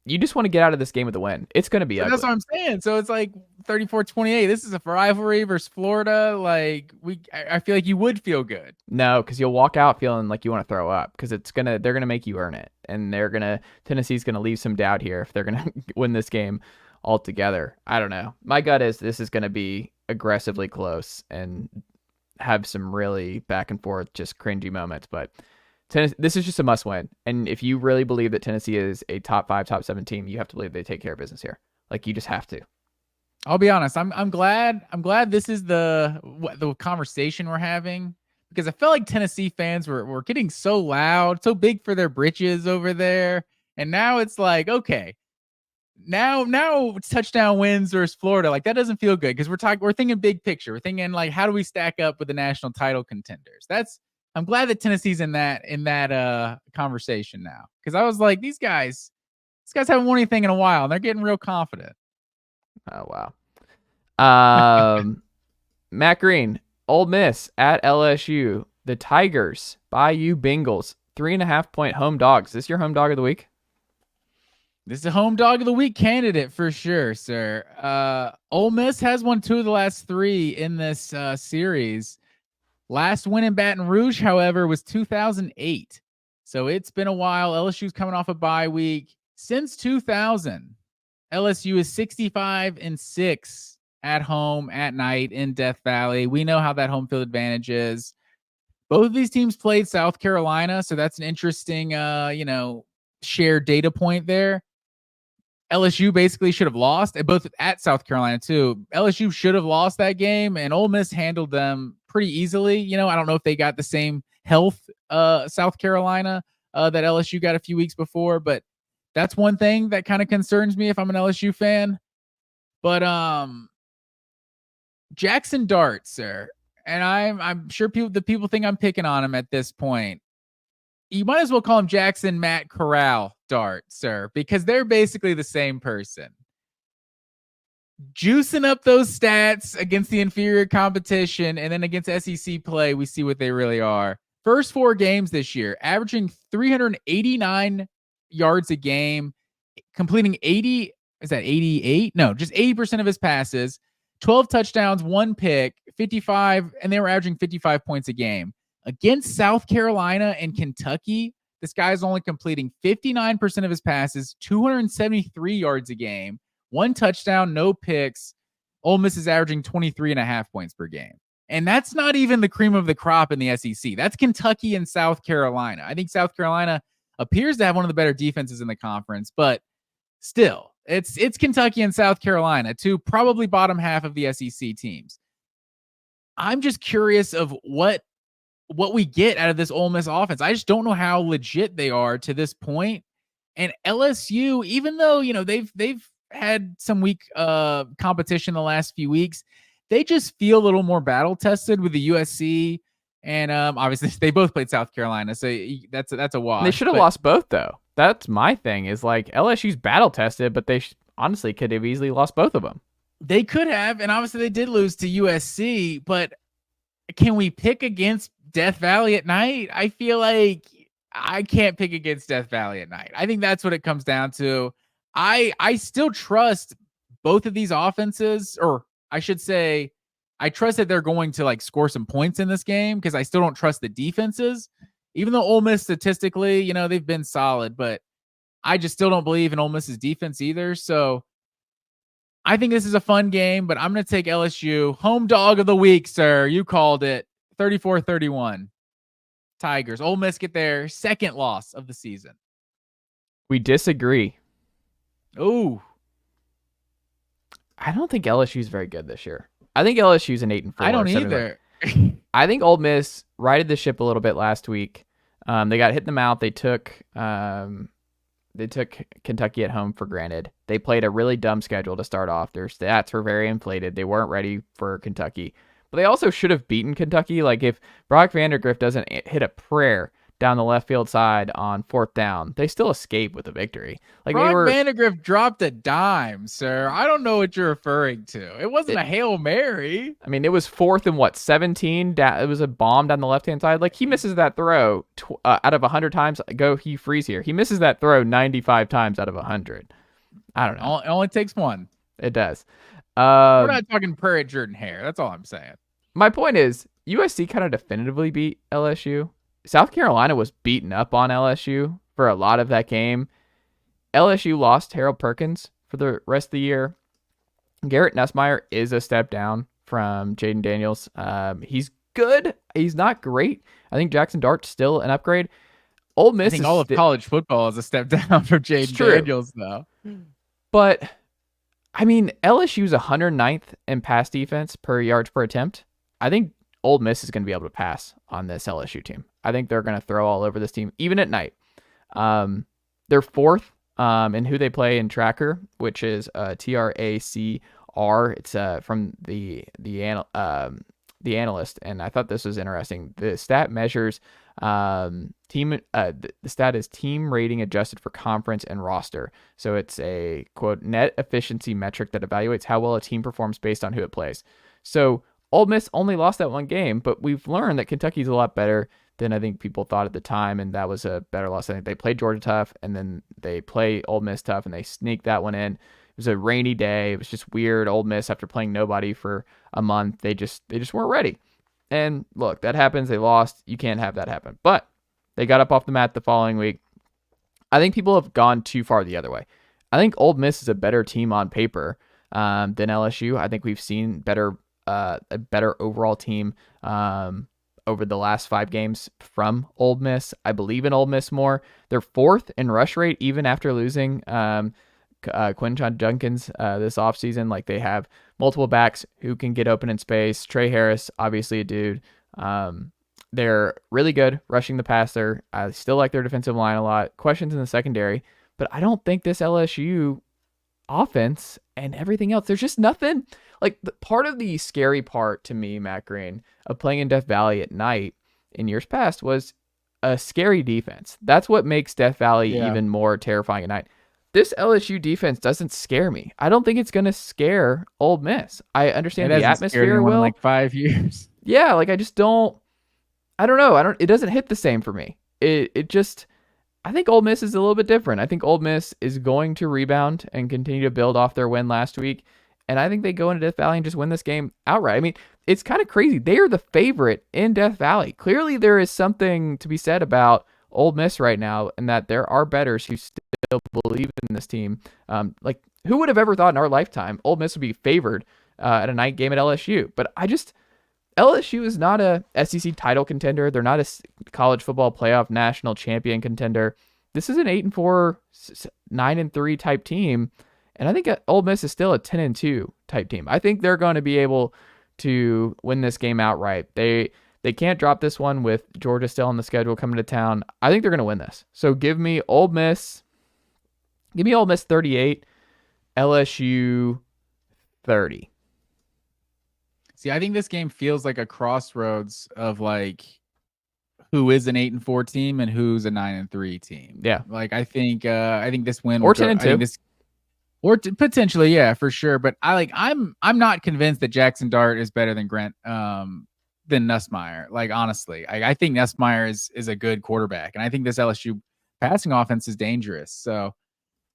You just want to get out of this game with a win. It's going to be ugly.
That's what I'm saying. So it's like 34-28. This is a rivalry versus Florida. Like I feel like you would feel good.
No, because you'll walk out feeling like you want to throw up because they're gonna make you earn it, and Tennessee's gonna leave some doubt here if they're gonna win this game altogether. I don't know. My gut is this is gonna be aggressively close and have some really back and forth, just cringy moments, but. This is just a must win. And if you really believe that Tennessee is a top 5, top 7 team, you have to believe they take care of business here. Like you just have to.
I'll be honest. I'm glad this is the conversation we're having because I felt like Tennessee fans were getting so loud, so big for their britches over there. And now it's like, okay, now touchdown wins versus Florida. Like that doesn't feel good because we're thinking big picture. We're thinking like, how do we stack up with the national title contenders? I'm glad that Tennessee's in that conversation now. Because I was like, these guys haven't won anything in a while, and they're getting real confident.
Oh wow. Matt Green, Ole Miss at LSU. The Tigers by you Bengals. 3.5-point home dogs. Is this your home dog of the week?
This is a home dog of the week candidate for sure, sir. Ole Miss has won 2 of the last 3 in this series. Last win in Baton Rouge, however, was 2008. So it's been a while. LSU's coming off a bye week. Since 2000, LSU is 65-6 at home at night in Death Valley. We know how that home field advantage is. Both of these teams played South Carolina, so that's an interesting, shared data point there. LSU basically should have lost, both at South Carolina too. LSU should have lost that game, and Ole Miss handled them pretty easily. I don't know if they got the same health South Carolina that LSU got a few weeks before, but that's one thing that kind of concerns me if I'm an LSU fan. But Jackson Dart, sir, and I'm sure the people think I'm picking on him at this point. You might as well call him Jackson Matt Corral Dart, sir, because they're basically the same person. Juicing up those stats against the inferior competition, and then against SEC play, we see what they really are. First 4 games this year, averaging 389 yards a game, completing 88? No, just 80% of his passes, 12 touchdowns, 1 pick, 55, and they were averaging 55 points a game. Against South Carolina and Kentucky, this guy's only completing 59% of his passes, 273 yards a game, 1 touchdown, no picks. Ole Miss is averaging 23.5 points per game. And that's not even the cream of the crop in the SEC. That's Kentucky and South Carolina. I think South Carolina appears to have one of the better defenses in the conference, but still, it's Kentucky and South Carolina, 2 probably bottom half of the SEC teams. I'm just curious of what we get out of this Ole Miss offense. I just don't know how legit they are to this point. And LSU, even though, they've had some weak competition the last few weeks, they just feel a little more battle tested with the USC. And obviously they both played South Carolina. So that's a wash.
They should have lost both though. That's my thing is like LSU's battle tested, but they honestly could have easily lost both of them.
They could have. And obviously they did lose to USC, but can we pick against Death Valley at night? I feel like I can't pick against Death Valley at night. I think that's what it comes down to. I still trust both of these offenses, or I should say, I trust that they're going to like score some points in this game because I still don't trust the defenses. Even though Ole Miss statistically, they've been solid, but I just still don't believe in Ole Miss's defense either. So I think this is a fun game, but I'm going to take LSU. Home dog of the week, sir. You called it. 34-31. Tigers. Ole Miss get their second loss of the season.
We disagree.
Ooh.
I don't think LSU's very good this year. I think LSU's an 8-4.
I don't either.
I think Ole Miss righted the ship a little bit last week. They got hit in the mouth. They took Kentucky at home for granted. They played a really dumb schedule to start off. Their stats were very inflated. They weren't ready for Kentucky. But they also should have beaten Kentucky. Like if Brock Vandergrift doesn't hit a prayer down the left field side on 4th down, they still escape with a victory. Like
Vandergrift dropped a dime, sir. I don't know what you're referring to. It wasn't a Hail Mary.
I mean, it was 4th and 17. It was a bomb down the left-hand side. Like he misses that throw out of 100 times. He freeze here. He misses that throw 95 times out of 100. I don't know.
It only takes one.
It does.
We're not talking prayer at Jordan Hare. That's all I'm saying.
My point is, USC kind of definitively beat LSU. South Carolina was beaten up on LSU for a lot of that game. LSU lost Harold Perkins for the rest of the year. Garrett Nussmeier is a step down from Jaden Daniels. He's good. He's not great. I think Jackson Dart's still an upgrade. Ole Miss
I think all of college football is a step down from Jaden Daniels, though.
But I mean, LSU's 109th in pass defense per yards per attempt. I think Ole Miss is going to be able to pass on this LSU team. I think they're going to throw all over this team, even at night. They're fourth in who they play in Tracker, which is TRACR. It's from the analyst, and I thought this was interesting. The stat measures team. The stat is team rating adjusted for conference and roster. So it's a quote net efficiency metric that evaluates how well a team performs based on who it plays. So Ole Miss only lost that one game, but we've learned that Kentucky's a lot better than I think people thought at the time, and that was a better loss. I think they played Georgia tough, and then they play Ole Miss tough, and they sneaked that one in. It was a rainy day. It was just weird. Ole Miss, after playing nobody for a month, they just weren't ready. And look, that happens. They lost. You can't have that happen. But they got up off the mat the following week. I think people have gone too far the other way. I think Ole Miss is a better team on paper than LSU. I think we've seen a better overall team over the last 5 games from Ole Miss. I believe in Ole Miss more. They're fourth in rush rate even after losing Quinton Junkins this offseason. Like, they have multiple backs who can get open in space. Trey Harris, obviously a dude. They're really good rushing the passer. I still like their defensive line a lot. Questions in the secondary, but I don't think this LSU offense and everything else, there's just nothing. Like, part of the scary part to me, Matt Green, of playing in Death Valley at night in years past was a scary defense. That's what makes Death Valley even more terrifying at night. This LSU defense doesn't scare me. I don't think it's going to scare Ole Miss. I understand the atmosphere will.
In like 5 years.
Yeah, like, I just don't. I don't know. It doesn't hit the same for me. It just. I think Ole Miss is a little bit different. I think Ole Miss is going to rebound and continue to build off their win last week. And I think they go into Death Valley and just win this game outright. I mean, it's kind of crazy. They are the favorite in Death Valley. Clearly, there is something to be said about Ole Miss right now, and that there are bettors who still believe in this team. Like, who would have ever thought in our lifetime Ole Miss would be favored at a night game at LSU? But LSU is not a SEC title contender. They're not a college football playoff national champion contender. This is an 8-4, 9-3 type team. And I think Ole Miss is still a 10-2 type team. I think they're going to be able to win this game outright. They can't drop this one with Georgia still on the schedule coming to town. I think they're going to win this. So give me Ole Miss 38, LSU 30.
See, I think this game feels like a crossroads of like who is an 8-4 team and who's a 9-3 team.
Yeah.
Like, I think this win
or 10-2.
Potentially, yeah, for sure. But I'm not convinced that Jackson Dart is better than Nussmeier. Like, honestly, I think Nussmeier is a good quarterback, and I think this LSU passing offense is dangerous. So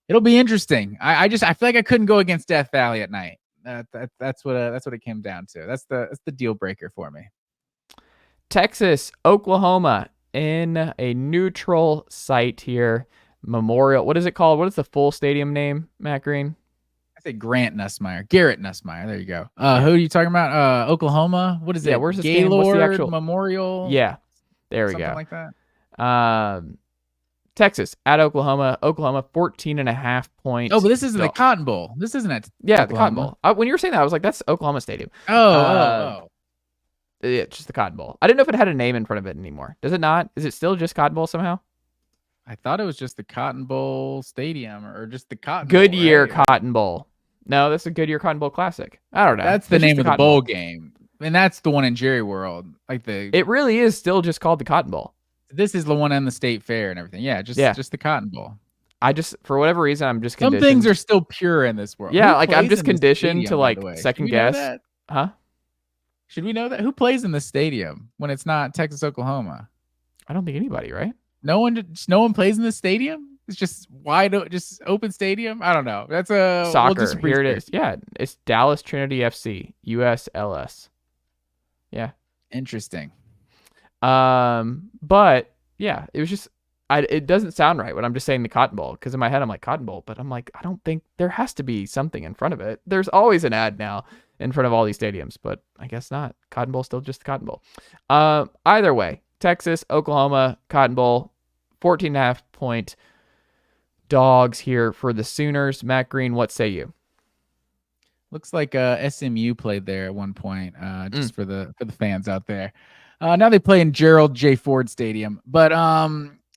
it'll be interesting. I feel like I couldn't go against Death Valley at night. That's what it came down to. That's the deal breaker for me.
Texas, Oklahoma in a neutral site here. Memorial. What is it called? What is the full stadium name, Matt Green?
I say Garrett Nussmeier. There you go. Who are you talking about? Oklahoma. What is it?
Yeah, where's the stadium? What's the actual
Memorial?
Yeah, there we
Something
go.
Like that.
Texas at Oklahoma. Oklahoma 14.5 points.
Oh, but this isn't the Cotton Bowl. This isn't it.
Yeah, the Cotton Bowl. When you were saying that, I was like, that's Oklahoma Stadium.
Oh.
Yeah, just the Cotton Bowl. I didn't know if it had a name in front of it anymore. Does it not? Is it still just Cotton Bowl somehow?
I thought it was just the Cotton Bowl Stadium or just the Cotton
Goodyear
Bowl, right?
Cotton Bowl. No, that's a Goodyear Cotton Bowl Classic. I don't know.
That's the name of the bowl game. And that's the one in Jerry World. It
really is still just called the Cotton Bowl.
This is the one on the State Fair and everything. Yeah, just the Cotton Bowl.
For whatever reason, I'm just conditioned.
Some things are still pure in this world.
Yeah, like I'm just conditioned to second guess. Huh?
Should we know that? Who plays in the stadium when it's not Texas, Oklahoma?
I don't think anybody, right?
No one plays in the stadium? It's just just open stadium? I don't know. That's a
soccer. Here it is. Yeah, it's Dallas Trinity FC, USLS. Yeah.
Interesting.
But yeah, it was just it doesn't sound right when I'm just saying the Cotton Bowl, because in my head I'm like Cotton Bowl, but I'm like, I don't think there has to be something in front of it. There's always an ad now in front of all these stadiums, but I guess not. Cotton Bowl still just the Cotton Bowl. Either way, Texas, Oklahoma, Cotton Bowl, 14.5 point dogs here for the Sooners. Matt Green, what say you?
Looks like SMU played there at one point, just for the fans out there. Now they play in Gerald J. Ford Stadium. But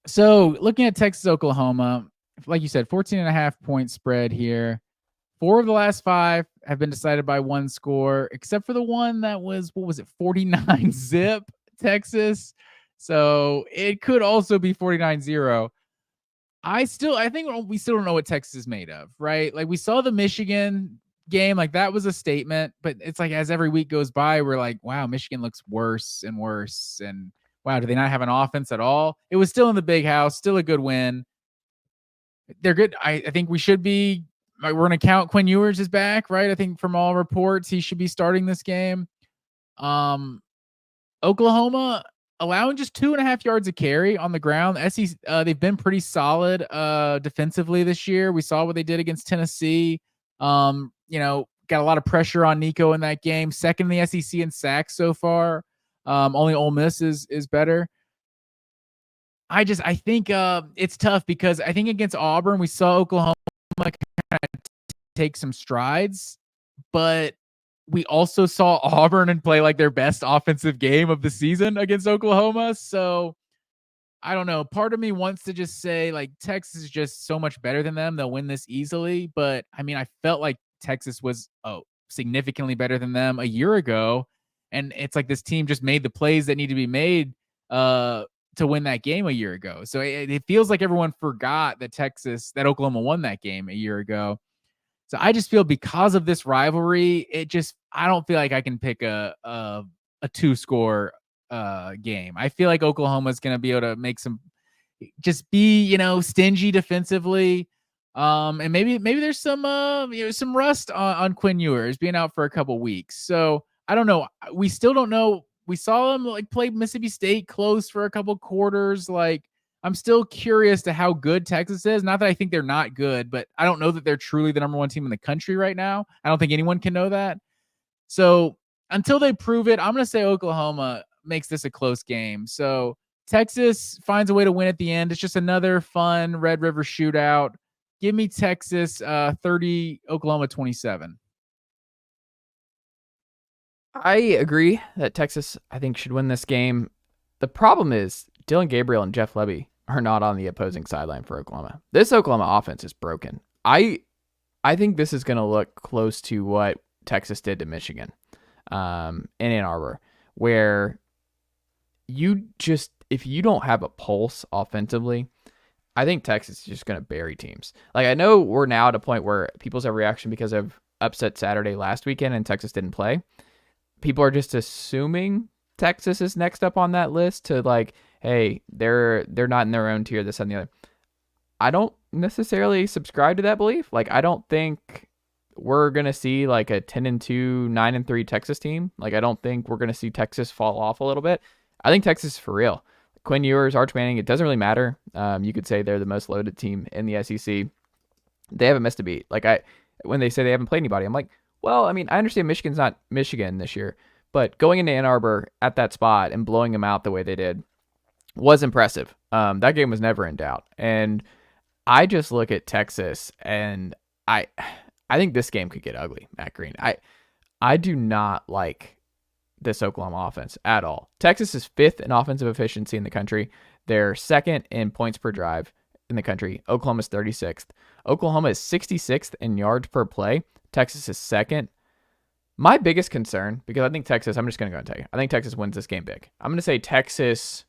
so looking at Texas, Oklahoma, like you said, 14.5-point spread here. 4 of the last 5 have been decided by one score, except for the one that was, 49 zip Texas. So it could also be 49-0. I think we still don't know what Texas is made of, right? Like we saw the Michigan game, like that was a statement, but it's like as every week goes by, we're like, wow, Michigan looks worse and worse. And wow, do they not have an offense at all? It was still in the big house, still a good win. They're good. I think we should be, we're going to count Quinn Ewers is back, right? I think from all reports, he should be starting this game. Oklahoma allowing just 2.5 yards a carry on the ground. SEC, they've been pretty solid defensively this year. We saw what they did against Tennessee. Got a lot of pressure on Nico in that game. Second in the SEC in sacks so far. Only Ole Miss is better. I think it's tough because I think against Auburn, we saw Oklahoma kind of take some strides, but we also saw Auburn and play like their best offensive game of the season against Oklahoma. So I don't know. Part of me wants to just say like Texas is just so much better than them. They'll win this easily. But I mean, I felt like Texas was significantly better than them a year ago. And it's like this team just made the plays that need to be made to win that game a year ago. So it feels like everyone forgot that Oklahoma won that game a year ago. So I just feel because of this rivalry, I don't feel like I can pick a 2-score game. I feel like Oklahoma's going to be able to make just be, stingy defensively. And maybe there's some rust on Quinn Ewers being out for a couple weeks. So I don't know. We still don't know. We saw him play Mississippi State close for a couple quarters. I'm still curious to how good Texas is. Not that I think they're not good, but I don't know that they're truly the number 1 team in the country right now. I don't think anyone can know that. So until they prove it, I'm going to say Oklahoma makes this a close game. So Texas finds a way to win at the end. It's just another fun Red River shootout. Give me Texas 30, Oklahoma 27.
I agree that Texas, I think, should win this game. The problem is Dylan Gabriel and Jeff Lebby are not on the opposing sideline for Oklahoma. This Oklahoma offense is broken. I think this is going to look close to what Texas did to Michigan in Ann Arbor, where if you don't have a pulse offensively, I think Texas is just going to bury teams. Like, I know we're now at a point where people's have reaction because of upset Saturday last weekend and Texas didn't play. People are just assuming Texas is next up on that list to like, hey, they're not in their own tier, this and the other. I don't necessarily subscribe to that belief. Like, I don't think we're going to see like a 10-2, 9-3 Texas team. Like, I don't think we're going to see Texas fall off a little bit. I think Texas is for real. Quinn Ewers, Arch Manning, it doesn't really matter. You could say they're the most loaded team in the SEC. They haven't missed a beat. Like, when they say they haven't played anybody, I'm like, well, I mean, I understand Michigan's not Michigan this year, but going into Ann Arbor at that spot and blowing them out the way they did was impressive. That game was never in doubt. And I just look at Texas and I think this game could get ugly, Matt Green. I do not like this Oklahoma offense at all. Texas is 5th in offensive efficiency in the country. They're 2nd in points per drive in the country. Oklahoma's 36th. Oklahoma is 66th in yards per play. Texas is 2nd. My biggest concern, because I think Texas, I'm just going to go and tell you, I think Texas wins this game big. I'm going to say Texas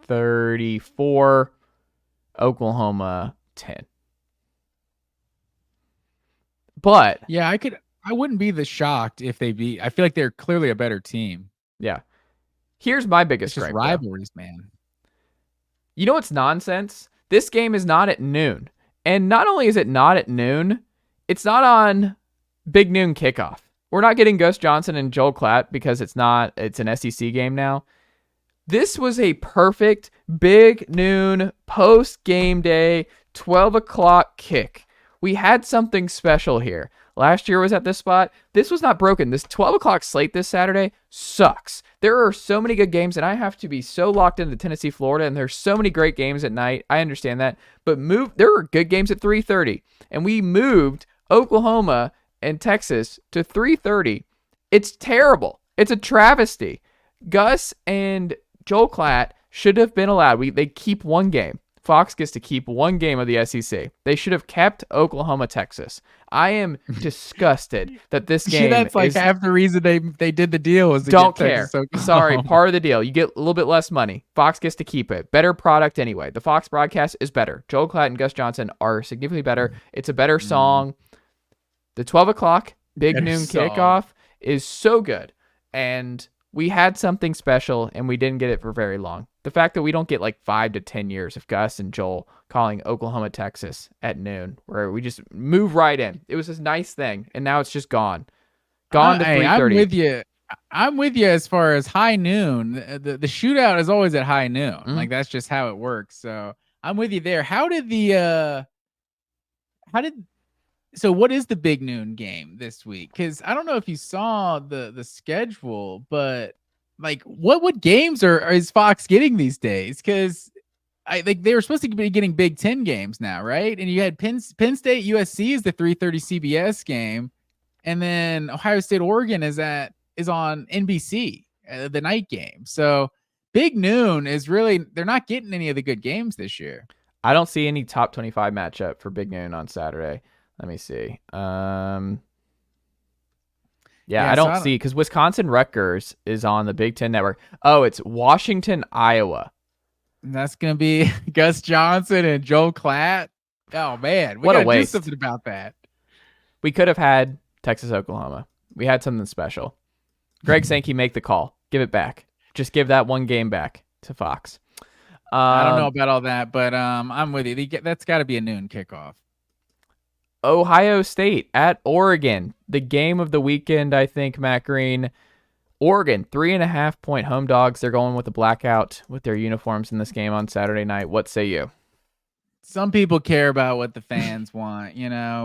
34, Oklahoma 10. But
yeah, I wouldn't be shocked if they beat. I feel like they're clearly a better team.
Yeah. Here's my biggest gripe,
rivalries, man.
You know what's nonsense? This game is not at noon. And not only is it not at noon, it's not on Big Noon Kickoff. We're not getting Gus Johnson and Joel Klatt because it's an SEC game now. This was a perfect Big Noon post-game day, 12 o'clock kick. We had something special here. last year was at this spot. This was not broken. This 12 o'clock slate this Saturday sucks. There are so many good games, and I have to be so locked into Tennessee, Florida, and there's so many great games at night. I understand that. But there are good games at 3:30, and we moved Oklahoma and Texas to 3:30. It's terrible. It's a travesty. Gus and Joel Klatt should have been allowed. They keep one game. Fox gets to keep one game of the SEC. They should have kept Oklahoma, Texas. I am disgusted that this game.
That's like half the reason they did the deal was to
don't
get
care.
Texas,
Sorry, part of the deal. You get a little bit less money. Fox gets to keep it. Better product anyway. The Fox broadcast is better. Joel Klatt and Gus Johnson are significantly better. It's a better song. The 12 o'clock big noon kickoff is so good, and we had something special, and we didn't get it for very long. The fact that we don't get like 5 to 10 years of Gus and Joel calling Oklahoma, Texas at noon, where we just move right in. It was this nice thing, and now it's just gone. Gone to 3:30.
I'm with you. I'm with you as far as high noon. The shootout is always at high noon.
Mm-hmm.
Like, that's just how it works. So I'm with you there. So what is the big noon game this week? Because I don't know if you saw the schedule, but like, what games is Fox getting these days? Because I think they were supposed to be getting Big Ten games now, right? And you had Penn State USC is the 3:30 CBS game, and then Ohio State Oregon is on NBC, the night game. So big noon is really, they're not getting any of the good games this year.
I don't see any top 25 matchup for big noon on Saturday. Let me see. I don't see, because Wisconsin Rutgers is on the Big Ten Network. Oh, it's Washington, Iowa.
And that's going to be Gus Johnson and Joel Klatt. Oh, man.
What a waste.
Do something about that.
We could have had Texas, Oklahoma. We had something special. Greg Sankey, make the call. Give it back. Just give that one game back to Fox.
I don't know about all that, but I'm with you. That's got to be a noon kickoff.
Ohio State at Oregon. The game of the weekend, I think, Matt Green. Oregon, 3.5-point home dogs. They're going with the blackout with their uniforms in this game on Saturday night. What say you?
Some people care about what the fans want,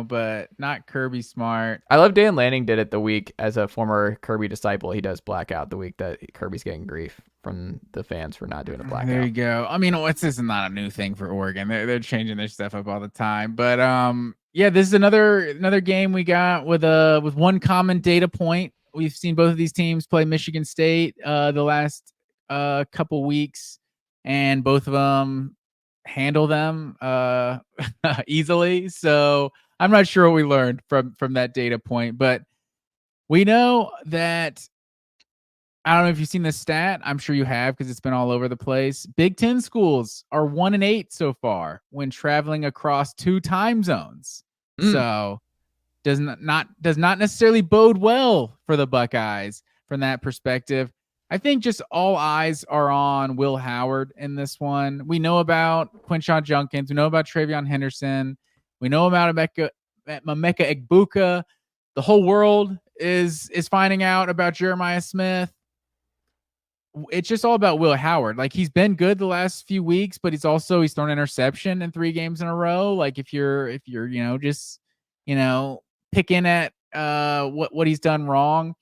but not Kirby Smart.
I love Dan Lanning did it the week as a former Kirby disciple. He does blackout the week that Kirby's getting grief from the fans for not doing a blackout.
There you go. I mean, this is not a new thing for Oregon. They're changing their stuff up all the time. But this is another game we got with one common data point. We've seen both of these teams play Michigan State the last couple weeks, and both of them handle them easily. So I'm not sure what we learned from that data point, but we know that, I don't know if you've seen this stat. I'm sure you have, because it's been all over the place. Big Ten schools are 1-8 so far when traveling across 2 time zones. So does not necessarily bode well for the Buckeyes from that perspective. I think just all eyes are on Will Howard in this one. We know about Quinshon Judkins. We know about Travion Henderson. We know about Emeka Egbuka. The whole world is finding out about Jeremiah Smith. It's just all about Will Howard. Like, he's been good the last few weeks, but he's thrown an interception in 3 games in a row. Like, if you're picking at what he's done wrong,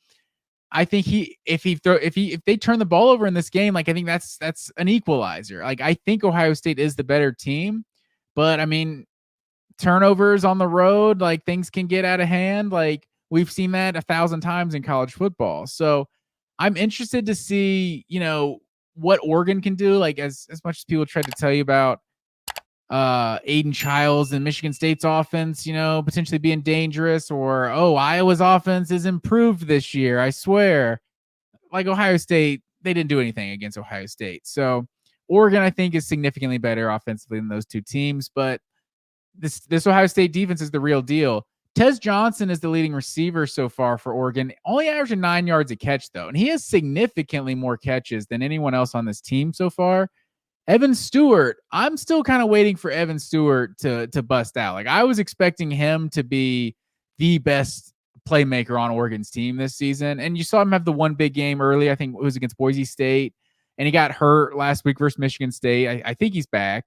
I think if they turn the ball over in this game, like, I think that's an equalizer. Like, I think Ohio State is the better team, but I mean, turnovers on the road, like, things can get out of hand. Like, we've seen that 1,000 times in college football. So I'm interested to see, what Oregon can do. Like, as much as people try to tell you about Aiden Childs and Michigan State's offense, potentially being dangerous, or, Iowa's offense is improved this year, I swear. Like, Ohio State, they didn't do anything against Ohio State. So Oregon, I think, is significantly better offensively than those two teams, but this Ohio State defense is the real deal. Tez Johnson is the leading receiver so far for Oregon, only averaging 9 yards a catch, though, and he has significantly more catches than anyone else on this team so far. Evan Stewart, I'm still kind of waiting for Evan Stewart to bust out. Like, I was expecting him to be the best playmaker on Oregon's team this season, and you saw him have the one big game early. I think it was against Boise State, and he got hurt last week versus Michigan State. I think he's back.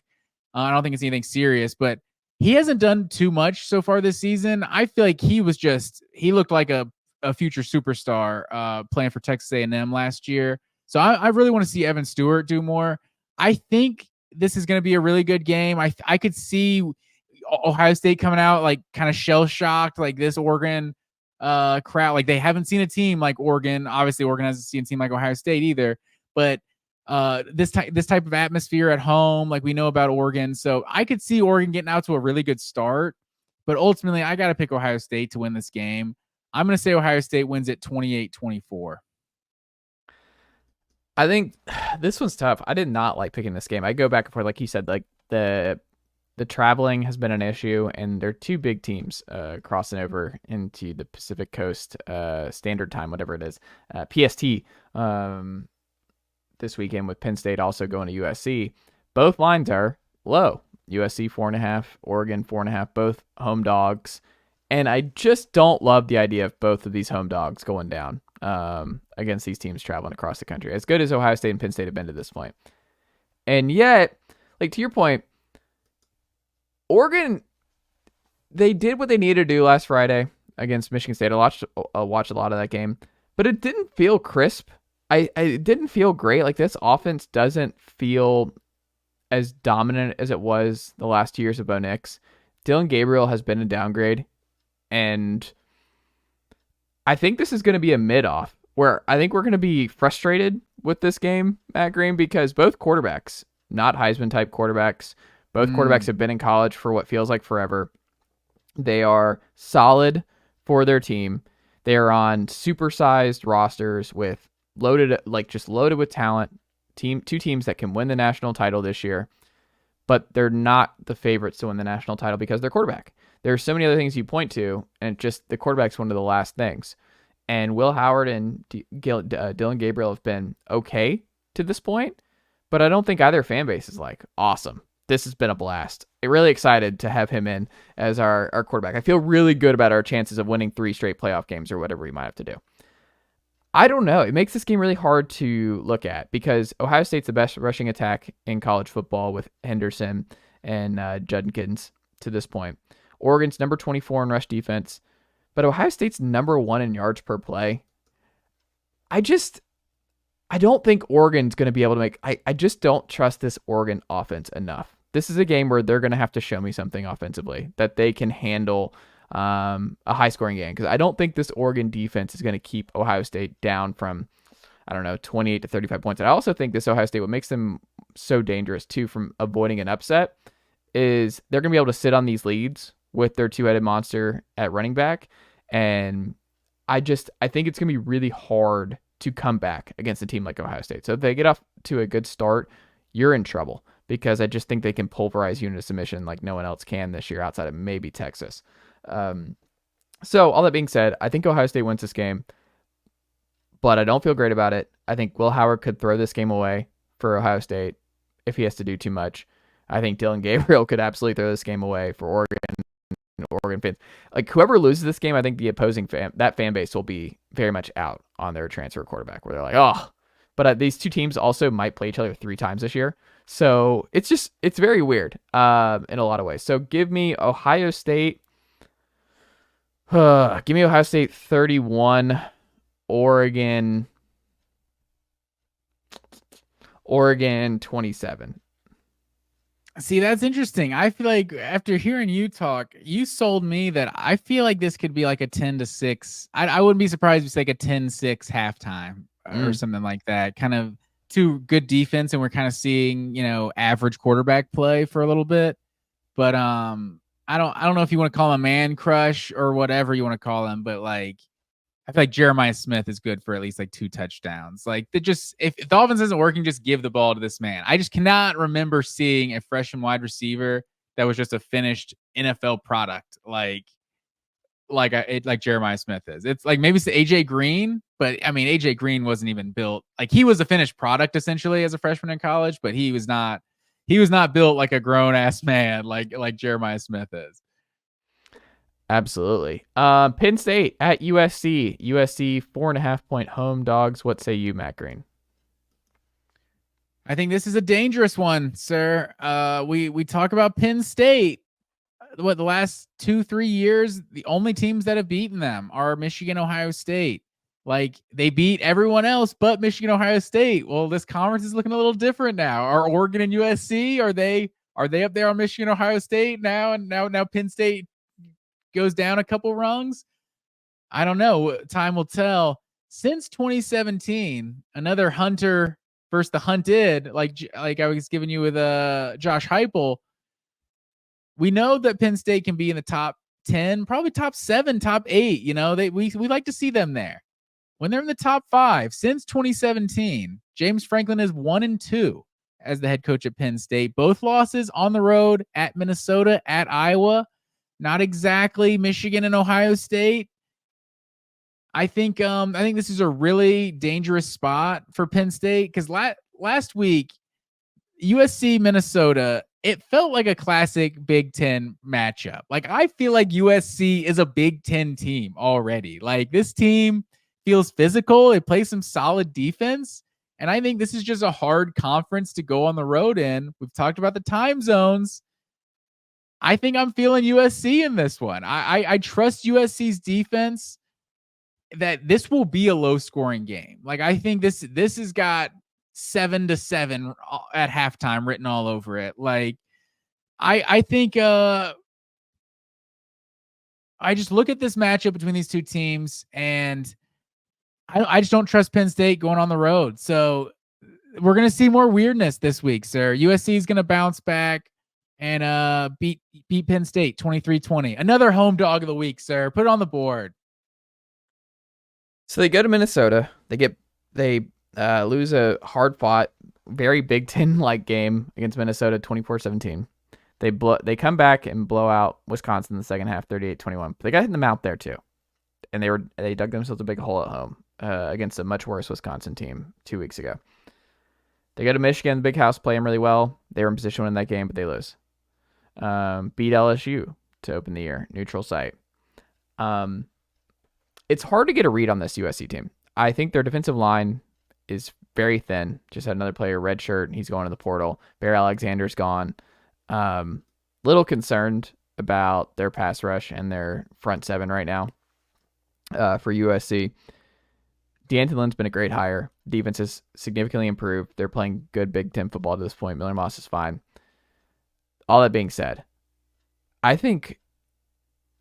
I don't think it's anything serious, but he hasn't done too much so far this season. I feel like he looked like a future superstar playing for Texas A&M last year. So I really want to see Evan Stewart do more. I think this is going to be a really good game. I could see Ohio State coming out like kind of shell shocked, like this Oregon crowd. Like they haven't seen a team like Oregon. Obviously, Oregon hasn't seen a team like Ohio State either. But this type of atmosphere at home, like we know about Oregon. So I could see Oregon getting out to a really good start. But ultimately, I got to pick Ohio State to win this game. I'm going to say Ohio State wins it 28-24.
I think this one's tough. I did not like picking this game. I go back and forth, like you said, like the traveling has been an issue, and there are two big teams crossing over into the Pacific Coast Standard Time, whatever it is, PST, this weekend with Penn State also going to USC. Both lines are low. USC 4.5, Oregon 4.5, both home dogs. And I just don't love the idea of both of these home dogs going down against these teams traveling across the country, as good as Ohio State and Penn State have been to this point. And yet, like to your point, Oregon, they did what they needed to do last Friday against Michigan State. I watched a lot of that game, but it didn't feel crisp. It didn't feel great. Like this offense doesn't feel as dominant as it was the last 2 years of Bo Nix. Dylan Gabriel has been a downgrade, and I think this is going to be a mid-off where I think we're going to be frustrated with this game, Matt Green, because both quarterbacks, not Heisman-type quarterbacks, both quarterbacks have been in college for what feels like forever. They are solid for their team. They are on supersized rosters with loaded with talent. Two teams that can win the national title this year, but they're not the favorites to win the national title because they're quarterback. There are so many other things you point to, and just the quarterback's one of the last things. And Will Howard and Dylan Gabriel have been okay to this point, but I don't think either fan base is like, awesome. This has been a blast. I'm really excited to have him in as our quarterback. I feel really good about our chances of winning 3 straight playoff games or whatever we might have to do. I don't know. It makes this game really hard to look at because Ohio State's the best rushing attack in college football with Henderson and Judkins to this point. Oregon's number 24 in rush defense, but Ohio State's number 1 in yards per play. I don't think Oregon's going to be able to make... I just don't trust this Oregon offense enough. This is a game where they're going to have to show me something offensively that they can handle a high-scoring game, because I don't think this Oregon defense is going to keep Ohio State down from, 28 to 35 points. And I also think this Ohio State, what makes them so dangerous, too, from avoiding an upset, is they're going to be able to sit on these leads with their two-headed monster at running back, and I think it's going to be really hard to come back against a team like Ohio State. So if they get off to a good start, you're in trouble, because I just think they can pulverize you into submission like no one else can this year outside of maybe Texas. So all that being said, I think Ohio State wins this game, but I don't feel great about it. I think Will Howard could throw this game away for Ohio State if he has to do too much. I think Dylan Gabriel could absolutely throw this game away for Oregon fans. Like whoever loses this game, I think the opposing fan base will be very much out on their transfer quarterback, where they're like, oh, but these two teams also might play each other 3 times this year. So it's very weird in a lot of ways. So give me Ohio State. Give me Ohio State 31, Oregon 27.
See, that's interesting. I feel like after hearing you talk, you sold me that I feel like this could be like a 10-6. I wouldn't be surprised if it's like a 10-6 halftime or something like that. Kind of two good defense, and we're kind of seeing, average quarterback play for a little bit. But I don't know if you want to call him a man crush or whatever you want to call him, but like I feel like Jeremiah Smith is good for at least like 2 touchdowns. Like if the offense isn't working, just give the ball to this man. I just cannot remember seeing a freshman wide receiver that was just a finished NFL product like Jeremiah Smith is. It's like maybe it's the AJ Green, but I mean AJ Green wasn't even built like he was a finished product essentially as a freshman in college, but he was not built like a grown ass man like Jeremiah Smith is.
Absolutely. Penn State at USC. USC 4.5-point home dogs. What say you, Matt Green?
I think this is a dangerous one, sir. We talk about Penn State. the last 2-3 years, the only teams that have beaten them are Michigan, Ohio State. Like, they beat everyone else but Michigan, Ohio State. Well, this conference is looking a little different now. Are Oregon and USC, are they up there on Michigan, Ohio State now? And now Penn State goes down a couple rungs. I don't know. Time will tell. Since 2017, another Hunter versus the hunted, like I was giving you with Josh Heupel, we know that Penn State can be in the top 10, probably top 7, top 8. You know, we like to see them there. When they're in the top 5 since 2017, James Franklin is 1-2 as the head coach at Penn State. Both losses on the road, at Minnesota, at Iowa. Not exactly Michigan and Ohio State. I think this is a really dangerous spot for Penn State, because last week, USC Minnesota, it felt like a classic Big Ten matchup. Like, I feel like USC is a Big Ten team already. Like, this team feels physical. It plays some solid defense. And I think this is just a hard conference to go on the road in. We've talked about the time zones. I think I'm feeling USC in this one. I trust USC's defense that this will be a low scoring game. Like, I think this has got 7-7 at halftime written all over it. Like, I think I just look at this matchup between these two teams, and I just don't trust Penn State going on the road. So we're going to see more weirdness this week, sir. USC is going to bounce back and beat Penn State 23-20. Another home dog of the week, sir. Put it on the board.
So they go to Minnesota. They lose a hard-fought, very Big Ten-like game against Minnesota, 24-17. They come back and blow out Wisconsin in the second half, 38-21. But they got in the mouth there too, and they dug themselves a big hole at home against a much worse Wisconsin team 2 weeks ago. They go to Michigan, the Big House, play them really well. They were in position to win that game, but they lose. Beat LSU to open the year, neutral site. It's hard to get a read on this USC team. I think their defensive line is very thin. Just had another player, red shirt. He's going to the portal. Bear Alexander's gone. Little concerned about their pass rush and their front seven right now for USC. D'Anton Lynn's been a great hire. Defense has significantly improved. They're playing good Big Ten football to this point. Miller Moss is fine. All that being said, I think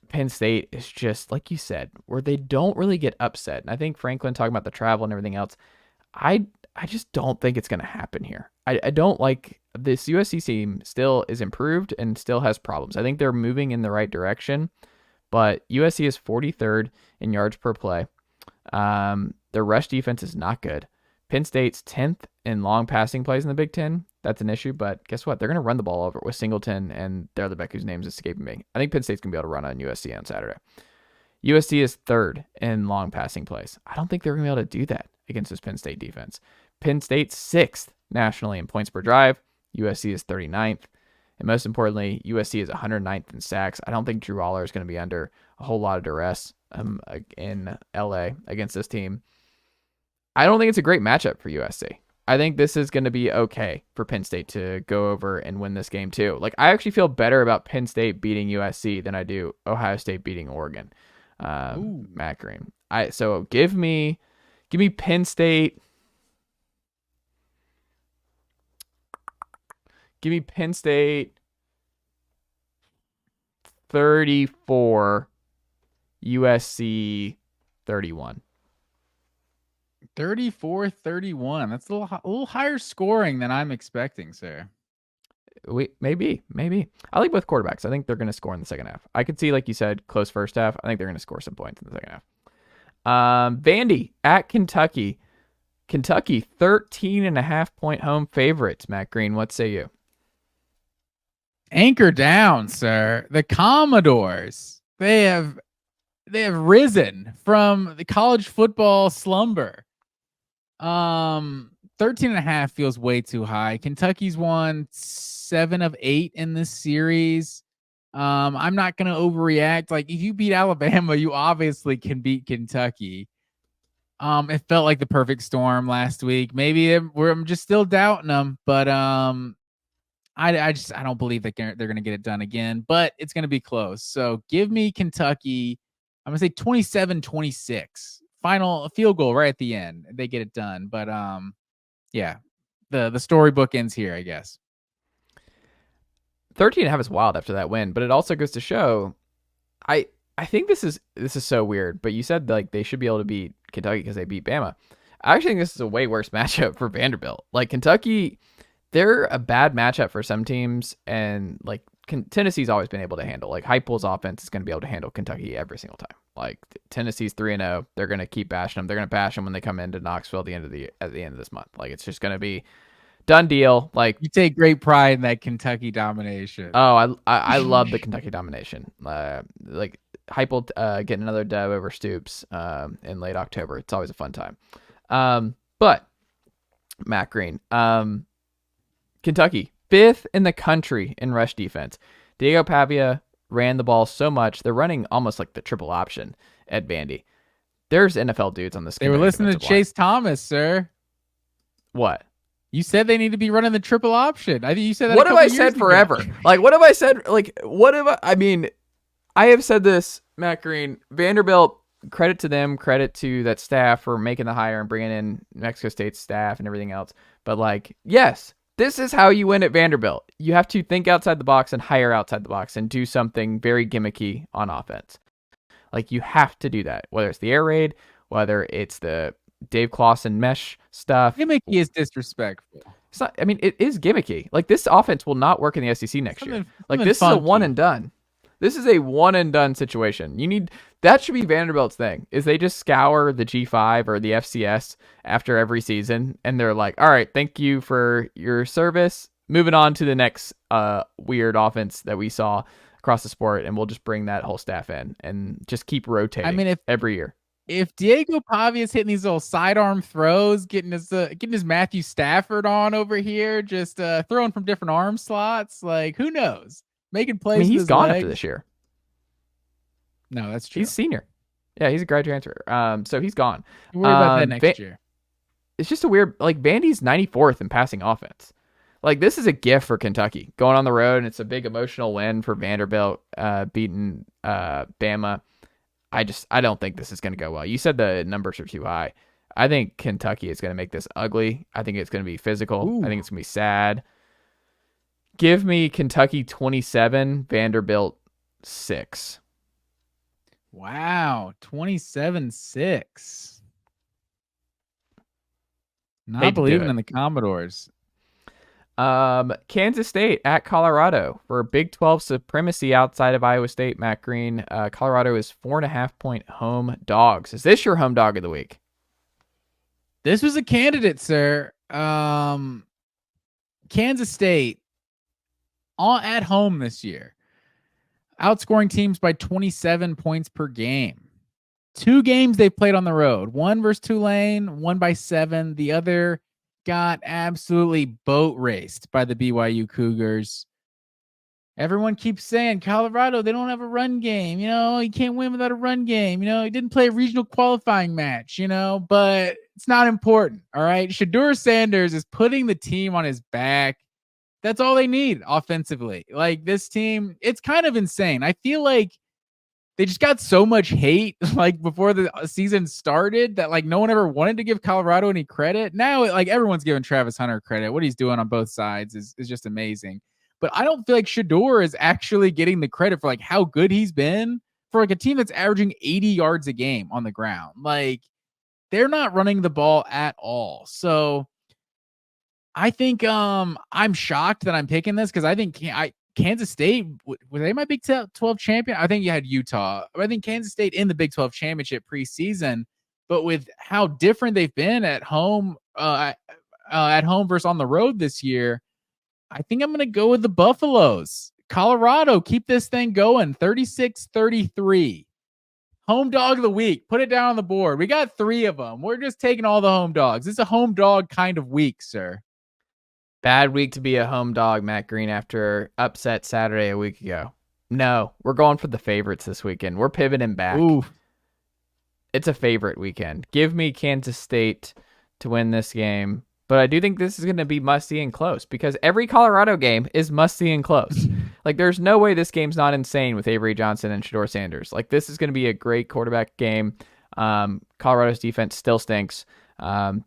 Penn State is just, like you said, where they don't really get upset. And I think Franklin, talking about the travel and everything else, I just don't think it's going to happen here. I don't like this USC team. Still is improved and still has problems. I think they're moving in the right direction, but USC is 43rd in yards per play. Their rush defense is not good. Penn State's 10th in long passing plays in the Big Ten. That's an issue, but guess what? They're going to run the ball over with Singleton and their other back whose name's escaping me. I think Penn State's going to be able to run on USC on Saturday. USC is 3rd in long passing plays. I don't think they're going to be able to do that against this Penn State defense. Penn State's 6th nationally in points per drive. USC is 39th. And most importantly, USC is 109th in sacks. I don't think Drew Aller is going to be under a whole lot of duress in LA against this team. I don't think it's a great matchup for USC. I think this is going to be okay for Penn State to go over and win this game too. Like, I actually feel better about Penn State beating USC than I do Ohio State beating Oregon. Matt Green. So give me Penn State. Give me Penn State 34, USC 31.
34-31. That's a little higher scoring than I'm expecting, sir.
Maybe. I like both quarterbacks. I think they're going to score in the second half. I could see, like you said, close first half. I think they're going to score some points in the second half. Vandy at Kentucky. Kentucky, 13.5-point home favorites. Matt Green, what say you?
Anchor down, sir. The Commodores. They have risen from the college football slumber. 13.5 feels way too high. Kentucky's won 7 of 8 in this series. I'm not going to overreact. Like, if you beat Alabama, you obviously can beat Kentucky. It felt like the perfect storm last week. Maybe I'm just still doubting them, but I don't believe that they're going to get it done again, but it's going to be close. So give me Kentucky. I'm going to say 27-26. Final field goal right at the end. They get it done. But yeah, the storybook ends here, I guess.
13.5 is wild after that win, but it also goes to show I think this is so weird, but you said like they should be able to beat Kentucky because they beat Bama. I actually think this is a way worse matchup for Vanderbilt. Like Kentucky, they're a bad matchup for some teams, and like Tennessee's always been able to handle. Like Heupel's offense is going to be able to handle Kentucky every single time. Like Tennessee's 3-0, they're going to keep bashing them. They're going to bash them when they come into Knoxville at the end of this month. Like it's just going to be done deal. Like
you take great pride in that Kentucky domination.
Oh, I love the Kentucky domination. Like Heupel getting another dub over Stoops in late October. It's always a fun time. But Matt Green, Kentucky, 5th in the country in rush defense. Diego Pavia ran the ball so much. They're running almost like the triple option at Vandy. There's NFL dudes on this.
They were listening to Chase Thomas, sir.
What?
You said they need to be running the triple option. I think you said that.
What have I said forever? Like, what have I said? Like, what have I mean, I have said this, Matt Green. Vanderbilt, credit to them, credit to that staff for making the hire and bringing in Mexico State's staff and everything else. But like, yes, this is how you win at Vanderbilt. You have to think outside the box and hire outside the box and do something very gimmicky on offense. Like, you have to do that, whether it's the air raid, whether it's the Dave Clawson mesh stuff.
Gimmicky is disrespectful.
It's not. I mean, it is gimmicky. Like, this offense will not work in the SEC next year. Like, this is a one and done. This is a one and done situation. That should be Vanderbilt's thing, is they just scour the G5 or the FCS after every season, and they're like, all right, thank you for your service. Moving on to the next weird offense that we saw across the sport, and we'll just bring that whole staff in and just keep rotating. I mean, every year.
If Diego Pavia is hitting these little sidearm throws, getting his Matthew Stafford on over here, just throwing from different arm slots, like, who knows? Making plays. I mean,
he's gone after this year.
No, that's true.
He's senior. Yeah, he's a grad transfer. So he's gone.
Worry about that next year.
It's just a weird, like, Vandy's 94th in passing offense. Like, this is a gift for Kentucky going on the road, and it's a big emotional win for Vanderbilt beating Bama. I don't think this is going to go well. You said the numbers are too high. I think Kentucky is going to make this ugly. I think it's going to be physical. Ooh. I think it's going to be sad. Give me Kentucky 27, Vanderbilt 6.
Wow, 27-6. Not believing in the Commodores.
Kansas State at Colorado for Big 12 supremacy outside of Iowa State. Matt Green, Colorado is 4.5-point home dogs. Is this your home dog of the week?
This was a candidate, sir. Kansas State at home this year, outscoring teams by 27 points per game. 2 games they've played on the road. One versus Tulane, one by 7. The other got absolutely boat raced by the BYU Cougars. Everyone keeps saying Colorado, they don't have a run game. You can't win without a run game. He didn't play a regional qualifying match, but it's not important. All right. Shedeur Sanders is putting the team on his back. That's all they need offensively. Like, this team, it's kind of insane. I feel like they just got so much hate like before the season started that like no one ever wanted to give Colorado any credit. Now like everyone's giving Travis Hunter credit. What he's doing on both sides is just amazing. But I don't feel like Shedeur is actually getting the credit for like how good he's been for like a team that's averaging 80 yards a game on the ground. Like, they're not running the ball at all. So I think I'm shocked that I'm picking this because I think Kansas State, were they my Big 12 champion? I think you had Utah. I think Kansas State in the Big 12 championship preseason, but with how different they've been at home versus on the road this year, I think I'm going to go with the Buffaloes. Colorado, keep this thing going. 36-33. Home dog of the week. Put it down on the board. We got 3 of them. We're just taking all the home dogs. It's a home dog kind of week, sir.
Bad week to be a home dog, Matt Green, after upset Saturday a week ago. No, we're going for the favorites this weekend. We're pivoting back.
Ooh.
It's a favorite weekend. Give me Kansas State to win this game But I do think this is going to be must-see and close because every Colorado game is must-see and close. Like, there's no way this game's not insane with Avery Johnson and Shedeur Sanders. Like, this is going to be a great quarterback game. Colorado's defense still stinks.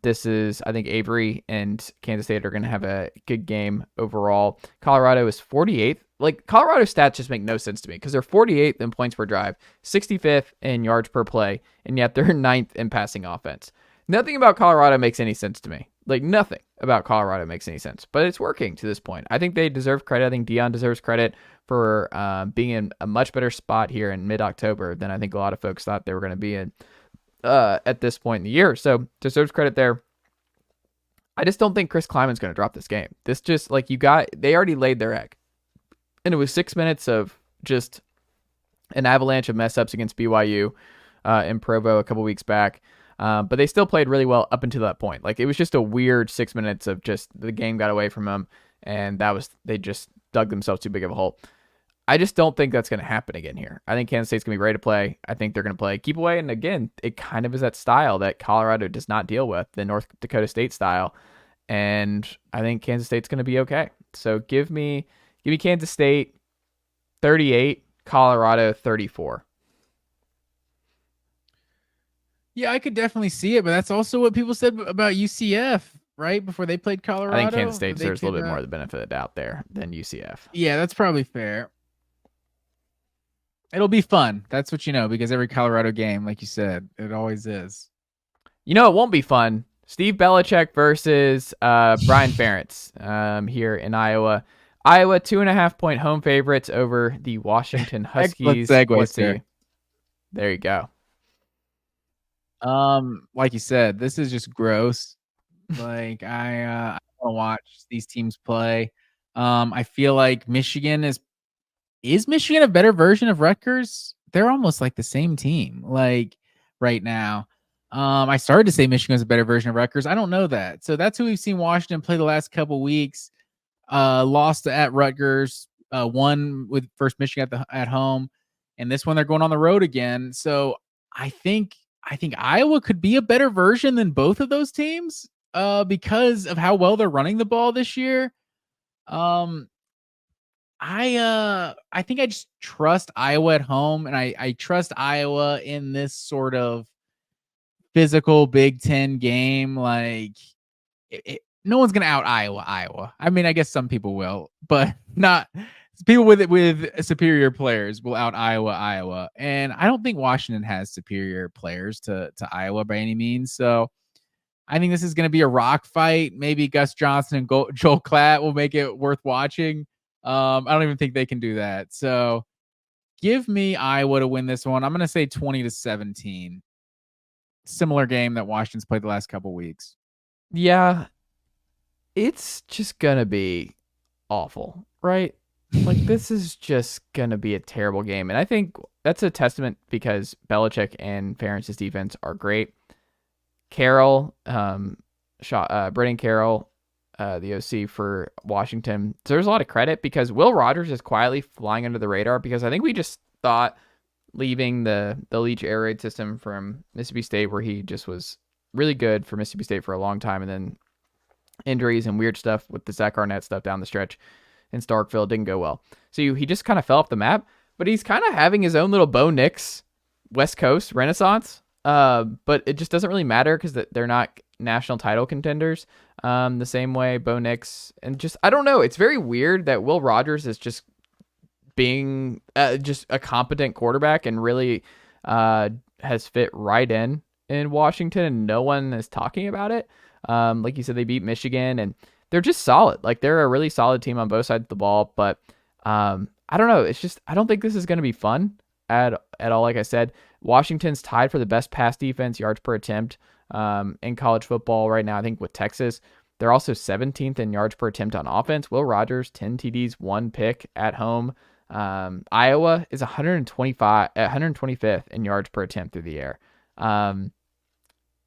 This is, I think, Avery and Kansas State are going to have a good game overall. Colorado is 48th. Like, Colorado stats just make no sense to me because they're 48th in points per drive, 65th in yards per play, and yet they're 9th in passing offense. Nothing about Colorado makes any sense to me. Like, nothing about Colorado makes any sense, but it's working to this point. I think they deserve credit. I think Deion deserves credit for being in a much better spot here in mid-October than I think a lot of folks thought they were going to be in at this point in the year. So deserves credit there. I just don't think Chris Kleiman's going to drop this game. This just, like, they already laid their egg. And it was 6 minutes of just an avalanche of mess-ups against BYU in Provo a couple weeks back. But they still played really well up until that point. Like, it was just a weird 6 minutes of just the game got away from them, and they just dug themselves too big of a hole. I just don't think that's going to happen again here. I think Kansas State's going to be ready to play. I think they're going to play keep away, and again, it kind of is that style that Colorado does not deal with, the North Dakota State style, and I think Kansas State's going to be okay. So give me Kansas State 38, Colorado 34.
Yeah, I could definitely see it, but that's also what people said about UCF, right? Before they played Colorado.
I think Kansas State deserves a little bit more of the benefit of the doubt there than UCF.
Yeah, that's probably fair. It'll be fun. That's what you know, because every Colorado game, like you said, it always is.
You know, it won't be fun. Steve Belichick versus Brian Ferentz here in Iowa. Iowa 2.5-point home favorites over the Washington Huskies. There you go.
Like you said, this is just gross. Like, I want to watch these teams play. I feel like Michigan is Michigan a better version of Rutgers? They're almost like the same team, like, right now. I started to say Michigan is a better version of Rutgers. I don't know that. So that's who we've seen Washington play the last couple weeks. Lost at Rutgers, won with first Michigan at home, and this one they're going on the road again. So I think Iowa could be a better version than both of those teams because of how well they're running the ball this year. I think I just trust Iowa at home, and I trust Iowa in this sort of physical Big Ten game. Like, no one's gonna out Iowa. I mean, I guess some people will, but not people with superior players will out Iowa. And I don't think Washington has superior players to Iowa by any means. So I think this is going to be a rock fight. Maybe Gus Johnson and Joel Klatt will make it worth watching. I don't even think they can do that. So give me Iowa to win this one. I'm going to say 20-17. Similar game that Washington's played the last couple weeks.
Yeah, it's just going to be awful, right? Like, this is just going to be a terrible game. And I think that's a testament because Belichick and Ferentz's defense are great. Carroll, Brennan Carroll, the OC for Washington. So there's a lot of credit because Will Rogers is quietly flying under the radar because I think we just thought leaving the Leach air raid system from Mississippi State, where he just was really good for Mississippi State for a long time, and then injuries and weird stuff with the Zach Arnett stuff down the stretch in Starkville didn't go well. So he just kind of fell off the map, but he's kind of having his own little Bo Nix West Coast renaissance. But it just doesn't really matter because they're not national title contenders the same way Bo Nix. And just, I don't know. It's very weird that Will Rogers is just being just a competent quarterback and really has fit right in Washington, and no one is talking about it. Like you said, they beat Michigan, and they're just solid. Like, they're a really solid team on both sides of the ball. But I don't know. It's just, I don't think this is going to be fun at all. Like I said, Washington's tied for the best pass defense yards per attempt in college football right now, I think, with Texas. They're also 17th in yards per attempt on offense. Will Rogers, 10 TDs, 1 pick at home. Iowa is 125th in yards per attempt through the air.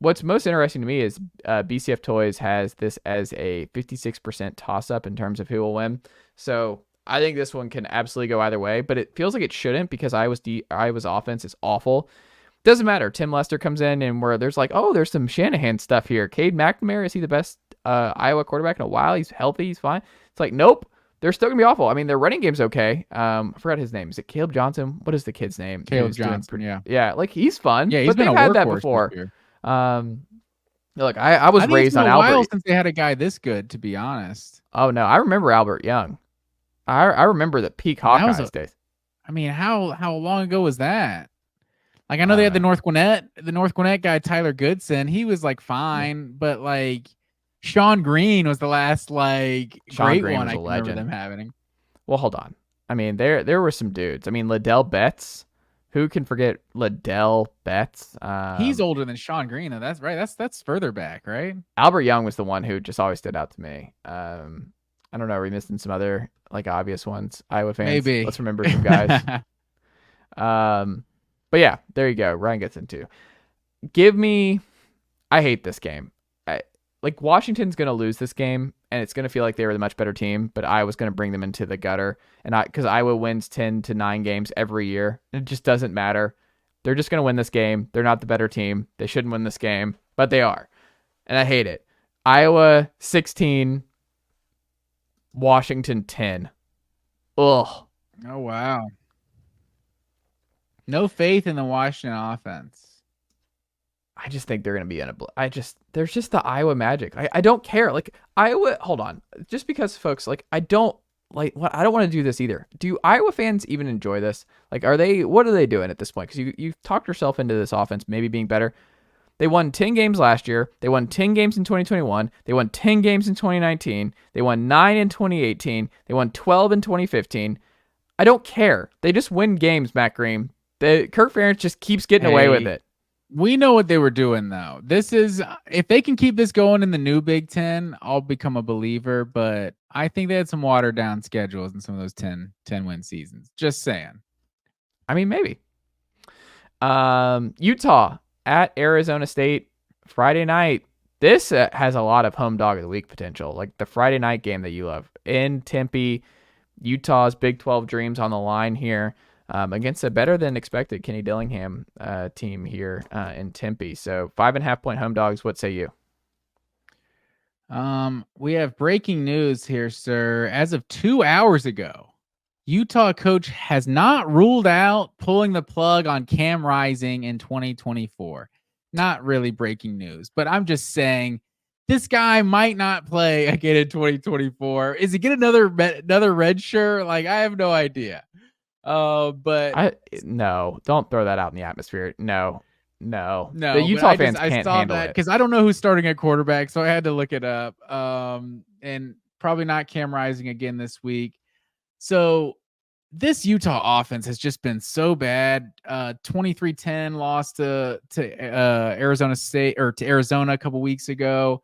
What's most interesting to me is BCF Toys has this as a 56% toss-up in terms of who will win. So I think this one can absolutely go either way, but it feels like it shouldn't because Iowa's offense is awful. Doesn't matter. Tim Lester comes in and where there's like, oh, there's some Shanahan stuff here. Cade McNamara, is he the best Iowa quarterback in a while. He's healthy. He's fine. It's like, nope. They're still going to be awful. I mean, their running game's okay. I forgot his name. Is it Caleb Johnson? What is the kid's name?
Caleb Johnson, yeah.
Yeah, like he's fun.
Yeah, he's
but
been
they've
a
had that
workhorse
before.
this year.
Look, I was
I think
raised
it's been
on
a
Albert.
while since they had a guy this good, to be honest.
Oh, no. I remember Albert Young. I remember the peak Hawkeyes days.
I mean, how long ago was that? Like, I know they had the North Gwinnett guy, Tyler Goodson. He was like fine, but like Sean Green was the last like great one I can remember them having.
Well, hold on. I mean, there were some dudes. I mean, Liddell Betts. Who can forget Liddell Betts?
He's older than Sean Green, though. That's right. That's further back, right?
Albert Young was the one who just always stood out to me. I don't know. Are we missing some other like obvious ones? Iowa fans.
Maybe.
Let's remember some guys. But yeah, there you go. Ryan gets into. I hate this game. Like Washington's going to lose this game, and it's going to feel like they were the much better team, but Iowa's going to bring them into the gutter. And because Iowa wins 10 to 9 games every year, it just doesn't matter. They're just going to win this game. They're not the better team. They shouldn't win this game, but they are. And I hate it. Iowa 16, Washington 10. Ugh.
Oh, wow. No faith in the Washington offense.
I just think they're going to be there's just the Iowa magic. I don't care. Like Iowa, hold on. Just because folks, like, I don't want to do this either. Do Iowa fans even enjoy this? Like, what are they doing at this point? Because you've talked yourself into this offense maybe being better. They won 10 games last year. They won 10 games in 2021. They won 10 games in 2019. They won 9 in 2018. They won 12 in 2015. I don't care. They just win games, Matt Green. Kirk Ferentz just keeps getting away with it.
We know what they were doing, though. This is, if they can keep this going in the new Big Ten, I'll become a believer. But I think they had some watered down schedules in some of those 10 win seasons. Just saying.
I mean, maybe. Utah at Arizona State Friday night. This has a lot of home dog of the week potential. Like the Friday night game that you love in Tempe. Utah's Big 12 dreams on the line here. Against a better than expected Kenny Dillingham team here in Tempe. So 5.5 point home dogs. What say you?
We have breaking news here, sir. As of 2 hours ago, Utah coach has not ruled out pulling the plug on Cam Rising in 2024. Not really breaking news, but I'm just saying this guy might not play again in 2024. Is he get another red shirt? Like, I have no idea. But
no, don't throw that out in the atmosphere. No.
The
Utah fans can't handle it
because I don't know who's starting at quarterback, so I had to look it up. And probably not Cam Rising again this week. So this Utah offense has just been so bad. 23-10 loss to Arizona State or to Arizona a couple weeks ago.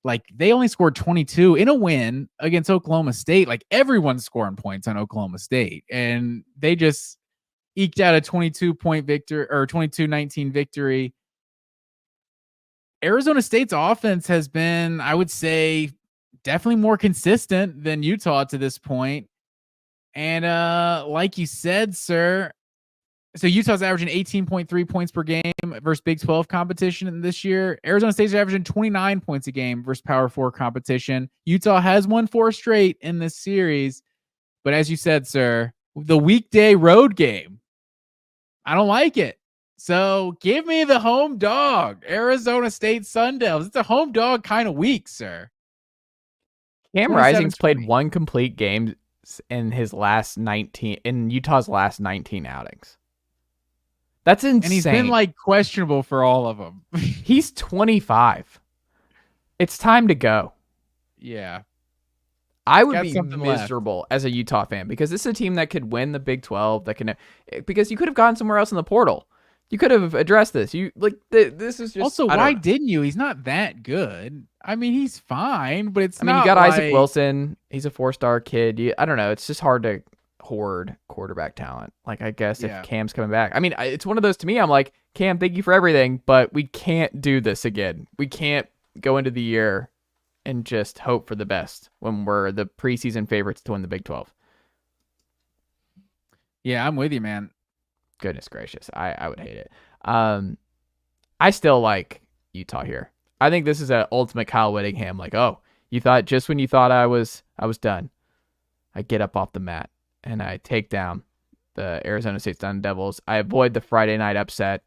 Like they only scored 22 in a win against Oklahoma State. Like everyone's scoring points on Oklahoma State, and they just eked out a 22-point victory or 22-19 victory. Arizona State's offense has been, I would say, definitely more consistent than Utah to this point. And like you said, sir, so Utah's averaging 18.3 points per game versus Big 12 competition this year. Arizona State's averaging 29 points a game versus Power 4 competition. Utah has won 4 straight in this series. But as you said, sir, the weekday road game, I don't like it. So give me the home dog, Arizona State Sun Devils. It's a home dog kind of week, sir.
Cam Rising's played 1 complete game in Utah's last 19 outings. That's insane.
And he's been like questionable for all of them.
He's 25. It's time to go.
Yeah.
I would be miserable as a Utah fan because this is a team that could win the Big 12. Because you could have gone somewhere else in the portal. You could have addressed this. This is just.
Also, why didn't you? He's not that good. I mean, he's fine, but it's.
I mean, you got Isaac Wilson. He's a 4-star kid. I don't know. It's just hard to hoard quarterback talent. Like, I guess if Cam's coming back. I mean, it's one of those to me. I'm like, Cam, thank you for everything, but we can't do this again. We can't go into the year and just hope for the best when we're the preseason favorites to win the Big 12.
Yeah, I'm with you, man.
Goodness gracious. I would hate it. I still like Utah here. I think this is an ultimate Kyle Whittingham. Like, oh, You thought just when you thought I was done, I get up off the mat and I take down the Arizona State Sun Devils. I avoid the Friday night upset.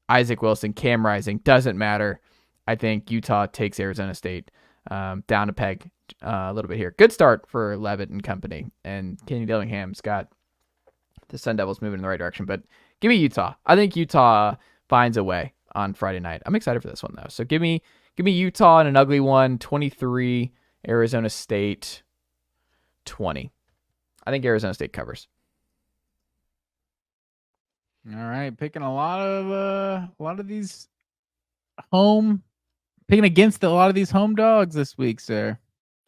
Isaac Wilson, Cam Rising, doesn't matter. I think Utah takes Arizona State down a peg a little bit here. Good start for Levitt and company, and Kenny Dillingham's got the Sun Devils moving in the right direction. But give me Utah. I think Utah finds a way on Friday night. I'm excited for this one though. So give me Utah in an ugly one. 23, Arizona State 20. I think Arizona State covers.
All right, picking a lot of these picking against a lot of these home dogs this week, sir.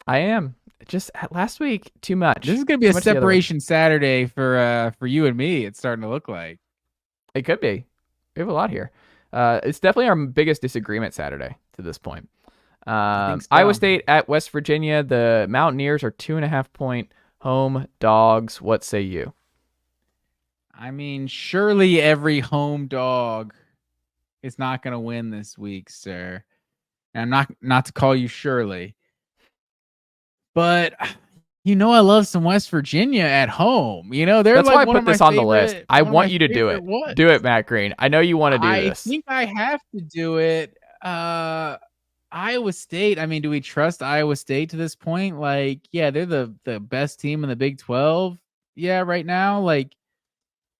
I am. Just last week, too much.
This is going to be a separation Saturday for you and me. It's starting to look like.
It could be. We have a lot here. It's definitely our biggest disagreement Saturday to this point. So. Iowa State at West Virginia. The Mountaineers are 2.5-point home dogs. What say you?
I mean, surely every home dog is not going to win this week, sir. And I'm not to call you Shirley, but I love some West Virginia at home. They're
that's
like
why I put this on the list. I want you to do it. Do it, Matt Green. I know you want to do this.
I think I have to do it. Iowa State. I mean, do we trust Iowa State to this point? Like, yeah, they're the best team in the Big 12. Yeah, right now, like.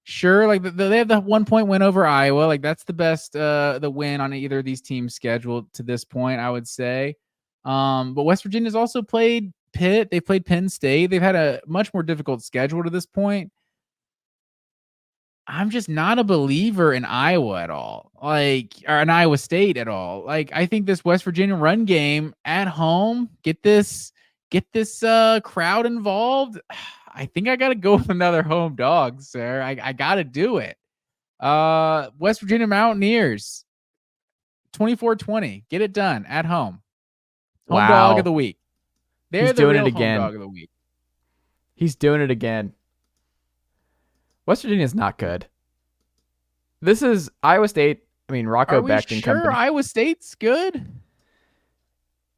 Sure, like they have the 1-point win over Iowa. Like that's the best the win on either of these teams scheduled to this point, I would say. But West Virginia's also played Pitt. They played Penn State. They've had a much more difficult schedule to this point. I'm just not a believer in Iowa at all, or in Iowa State at all. Like I think this West Virginia run game at home, get this crowd involved. I think I got to go with another home dog, sir. I got to do it. West Virginia Mountaineers, 24-20. Get it done at home. Home dog of the week. They're the real home dog of the week.
He's doing it again. West Virginia's not good. This is Iowa State. I mean, Rocco Becht and company.
Iowa State's good?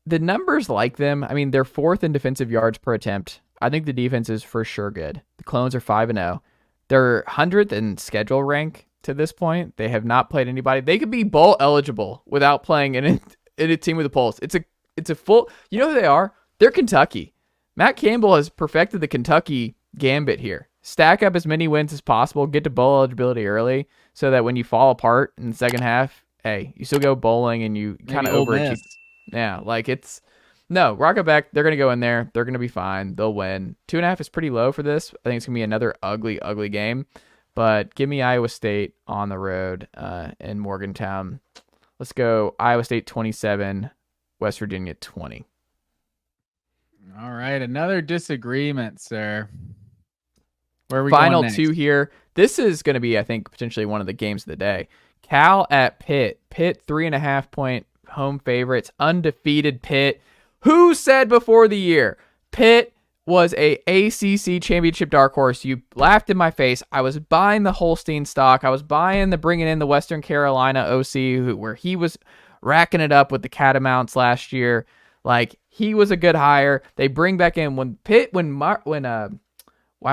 The numbers like them. I mean, they're 4th in defensive yards per attempt. I think the defense is for sure good. The Clones are 5-0. They're 100th in schedule rank to this point. They have not played anybody. They could be bowl eligible without playing in a team with a pulse. It's a full. You know who they are? They're Kentucky. Matt Campbell has perfected the Kentucky gambit here. Stack up as many wins as possible. Get to bowl eligibility early so that when you fall apart in the second half, hey, you still go bowling and you kind of overachieve. Yeah, like it's. No, Rocco Becht, they're going to go in there. They're going to be fine. They'll win. 2.5 is pretty low for this. I think it's going to be another ugly, ugly game. But give me Iowa State on the road in Morgantown. Let's go Iowa State 27, West Virginia 20.
All right, another disagreement, sir. Where are we
Final
going next?
2 here. This is going to be, I think, potentially one of the games of the day. Cal at Pitt. Pitt, 3.5-point home favorites. Undefeated Pitt. Who said before the year Pitt was a ACC championship dark horse? You laughed in my face. I was buying the Holstein stock. I was buying bringing in the Western Carolina OC where he was racking it up with the Catamounts last year. Like he was a good hire. They bring back in why am I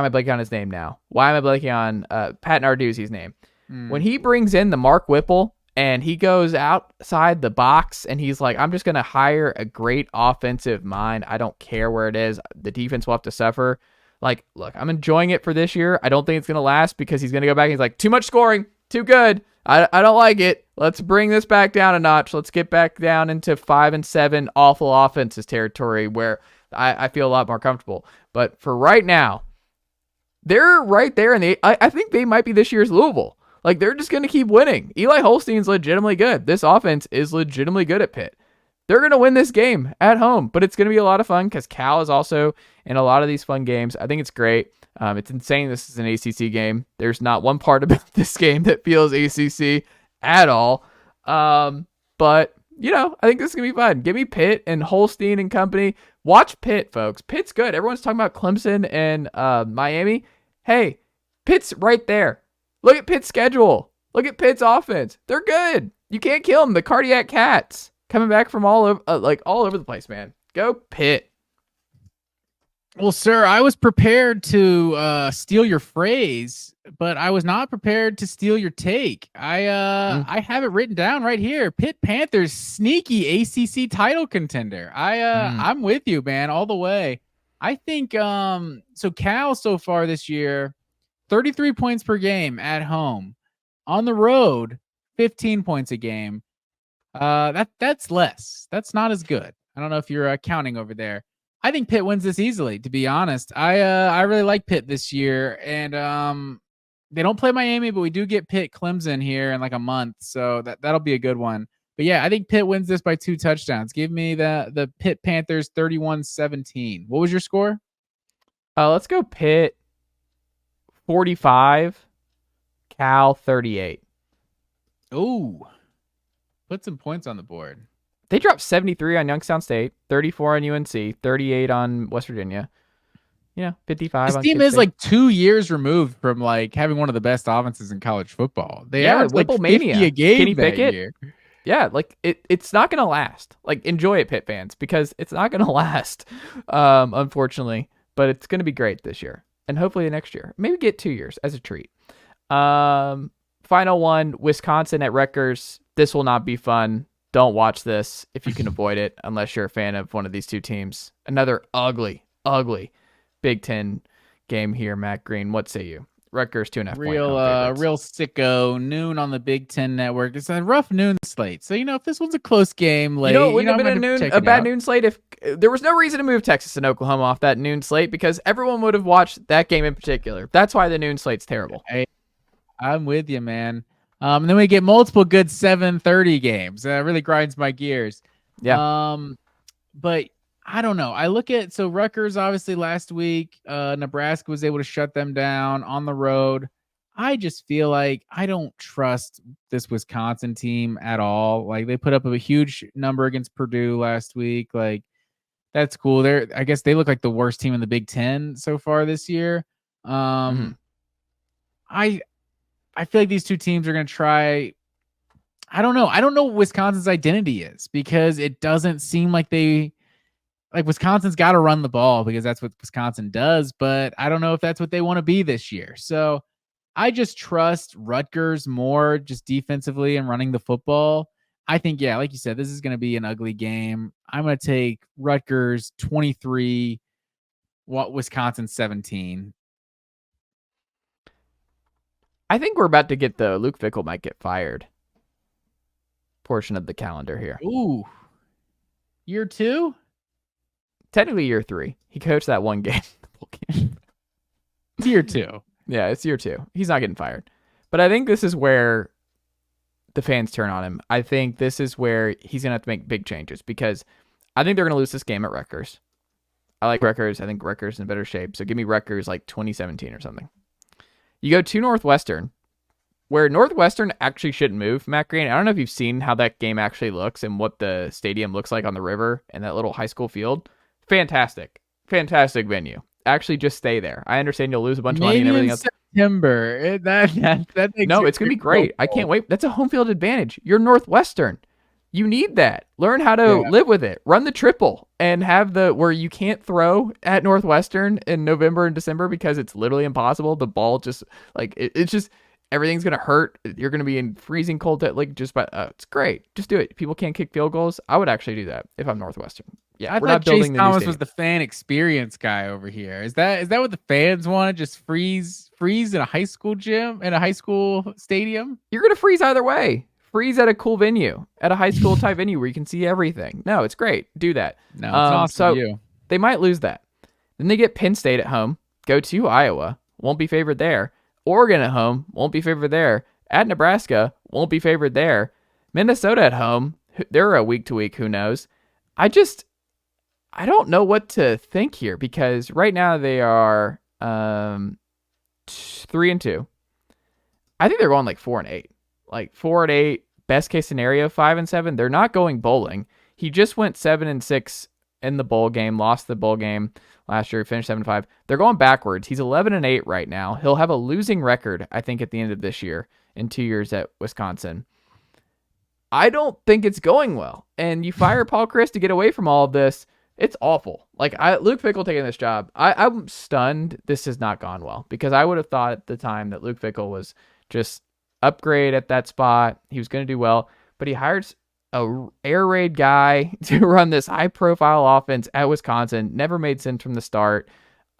blanking on his name now? Why am I blanking on Pat Narduzzi's name? When he brings in the Mark Whipple. And he goes outside the box and he's like, I'm just going to hire a great offensive mind. I don't care where it is. The defense will have to suffer. Like, look, I'm enjoying it for this year. I don't think it's going to last because he's going to go back and he's like, too much scoring, too good. I don't like it. Let's bring this back down a notch. Let's get back down into 5-7 awful offenses territory where I feel a lot more comfortable. But for right now, they're right there. And I think they might be this year's Louisville. Like, they're just going to keep winning. Eli Holstein's legitimately good. This offense is legitimately good at Pitt. They're going to win this game at home, but it's going to be a lot of fun because Cal is also in a lot of these fun games. I think it's great. It's insane this is an ACC game. There's not one part about this game that feels ACC at all. But, I think this is going to be fun. Give me Pitt and Holstein and company. Watch Pitt, folks. Pitt's good. Everyone's talking about Clemson and Miami. Hey, Pitt's right there. Look at Pitt's schedule. Look at Pitt's offense. They're good. You can't kill them. The cardiac cats coming back from all over the place, man. Go Pitt.
Well, sir, I was prepared to steal your phrase, but I was not prepared to steal your take. I have it written down right here. Pitt Panthers sneaky ACC title contender. I'm with you, man, all the way. I think so Cal so far this year, 33 points per game at home. On the road, 15 points a game. That's less. That's not as good. I don't know if you're counting over there. I think Pitt wins this easily, to be honest. I really like Pitt this year, and they don't play Miami, but we do get Pitt Clemson here in like a month, so that'll be a good one. But yeah, I think Pitt wins this by 2 touchdowns. Give me the Pitt Panthers 31-17. What was your score?
Let's go Pitt 45, Cal 38.
Ooh, put some points on the board.
They dropped 73 on Youngstown State, 34 on UNC, 38 on West Virginia. 55
This
on
team
Kent
is
State.
like 2 years removed from like having one of the best offenses in college football. They averaged like 50
Whipple-mania.
a game
Kenny
that
Pickett?
year.
Yeah, like it's not going to last. Like, enjoy it, Pitt fans, because it's not going to last, unfortunately. But it's going to be great this year. And hopefully next year. Maybe get 2 years as a treat. Final one, Wisconsin at Rutgers. This will not be fun. Don't watch this if you can avoid it, unless you're a fan of one of these two teams. Another ugly Big Ten game here, Matt Green. What say you? Rutgers 2.5 point
Real sicko. Noon on the Big Ten Network. It's a rough noon slate. So if this one's a close game late,
it wouldn't have been a bad noon slate if there was no reason to move Texas and Oklahoma off that noon slate, because everyone would have watched that game in particular. That's why the noon slate's terrible.
Hey, I'm with you, man. And then we get multiple good 7:30 games. That really grinds my gears.
Yeah.
But I don't know. I look at Rutgers obviously last week. Nebraska was able to shut them down on the road. I just feel like I don't trust this Wisconsin team at all. Like, they put up a huge number against Purdue last week. Like, that's cool. I guess they look like the worst team in the Big Ten so far this year. I feel like these two teams are going to try. I don't know. I don't know what Wisconsin's identity is, because it doesn't seem like Wisconsin's got to run the ball because that's what Wisconsin does. But I don't know if that's what they want to be this year. So I just trust Rutgers more just defensively and running the football. I think, yeah, like you said, this is going to be an ugly game. I'm going to take Rutgers 23, Wisconsin 17.
I think we're about to get the Luke Fickell might get fired portion of the calendar here.
Ooh. Year 2?
Technically year 3. He coached that one game.
It's year 2.
Yeah, it's year 2. He's not getting fired. But I think this is where the fans turn on him. I think this is where he's going to have to make big changes, because I think they're going to lose this game at Rutgers. I like Rutgers. I think Rutgers is in better shape. So give me Rutgers like 2017 or something. You go to Northwestern, where Northwestern actually shouldn't move, Matt Green. I don't know if you've seen how that game actually looks and what the stadium looks like on the river and that little high school field. Fantastic venue. Actually, just stay there. I understand you'll lose a bunch of money and everything else.
September. That
no, it's going to be great. I can't wait. That's a home field advantage. You're Northwestern. You need that. Learn how to live with it. Run the triple and have where you can't throw at Northwestern in November and December because it's literally impossible. The ball just it's just everything's going to hurt. You're going to be in freezing cold. It's great. Just do it. People can't kick field goals. I would actually do that if I'm Northwestern. Yeah,
I thought Chase Thomas was the fan experience guy over here. Is that what the fans want? Just freeze in a high school gym, in a high school stadium?
You're going to freeze either way. Freeze at a cool venue, at a high school type venue where you can see everything. No, it's great. Do that.
No, it's awesome.
So they might lose that. Then they get Penn State at home, go to Iowa, won't be favored there. Oregon at home, won't be favored there. At Nebraska, won't be favored there. Minnesota at home, they're a week to week, who knows? I don't know what to think here, because right now they are 3-2. I think they're going like 4-8. Like 4-8, best case scenario, 5-7. They're not going bowling. He just went 7-6 in the bowl game, lost the bowl game last year, finished 7-5. They're going backwards. He's 11-8 right now. He'll have a losing record, I think, at the end of this year in 2 years at Wisconsin. I don't think it's going well. And you fire Paul Chris to get away from all of this. It's awful. Like Luke Fickell taking this job, I'm stunned this has not gone well, because I would have thought at the time that Luke Fickell was just upgrade at that spot. He was going to do well, but he hires a air raid guy to run this high profile offense at Wisconsin. Never made sense from the start.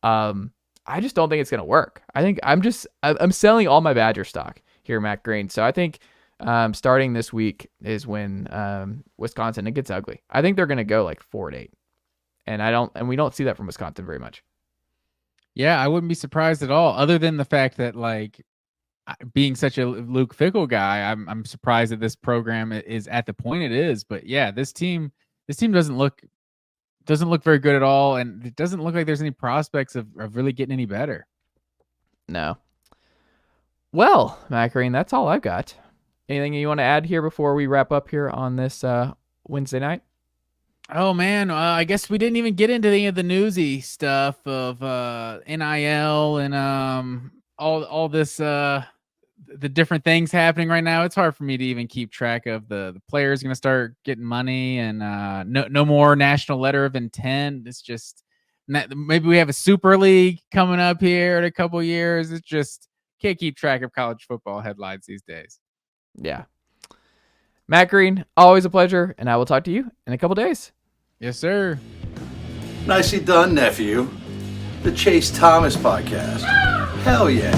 I just don't think it's going to work. I think I'm selling all my Badger stock here, Matt Green. So I think starting this week is when Wisconsin, it gets ugly. I think they're going to go like 4-8. And we don't see that from Wisconsin very much.
Yeah, I wouldn't be surprised at all, other than the fact that, like, being such a Luke Fickell guy, I'm surprised that this program is at the point it is. But yeah, this team doesn't look very good at all, and it doesn't look like there's any prospects of really getting any better.
No. Well, Matt Green, that's all I've got. Anything you want to add here before we wrap up here on this Wednesday night?
Oh man, I guess we didn't even get into any of the newsy stuff of NIL and all this the different things happening right now. It's hard for me to even keep track of the players going to start getting money, and no more national letter of intent. It's just maybe we have a super league coming up here in a couple years. It's just can't keep track of college football headlines these days.
Yeah. Matt Green, always a pleasure, and I will talk to you in a couple days.
Yes, sir.
Nicely done, nephew. The Chase Thomas Podcast. Hell yeah.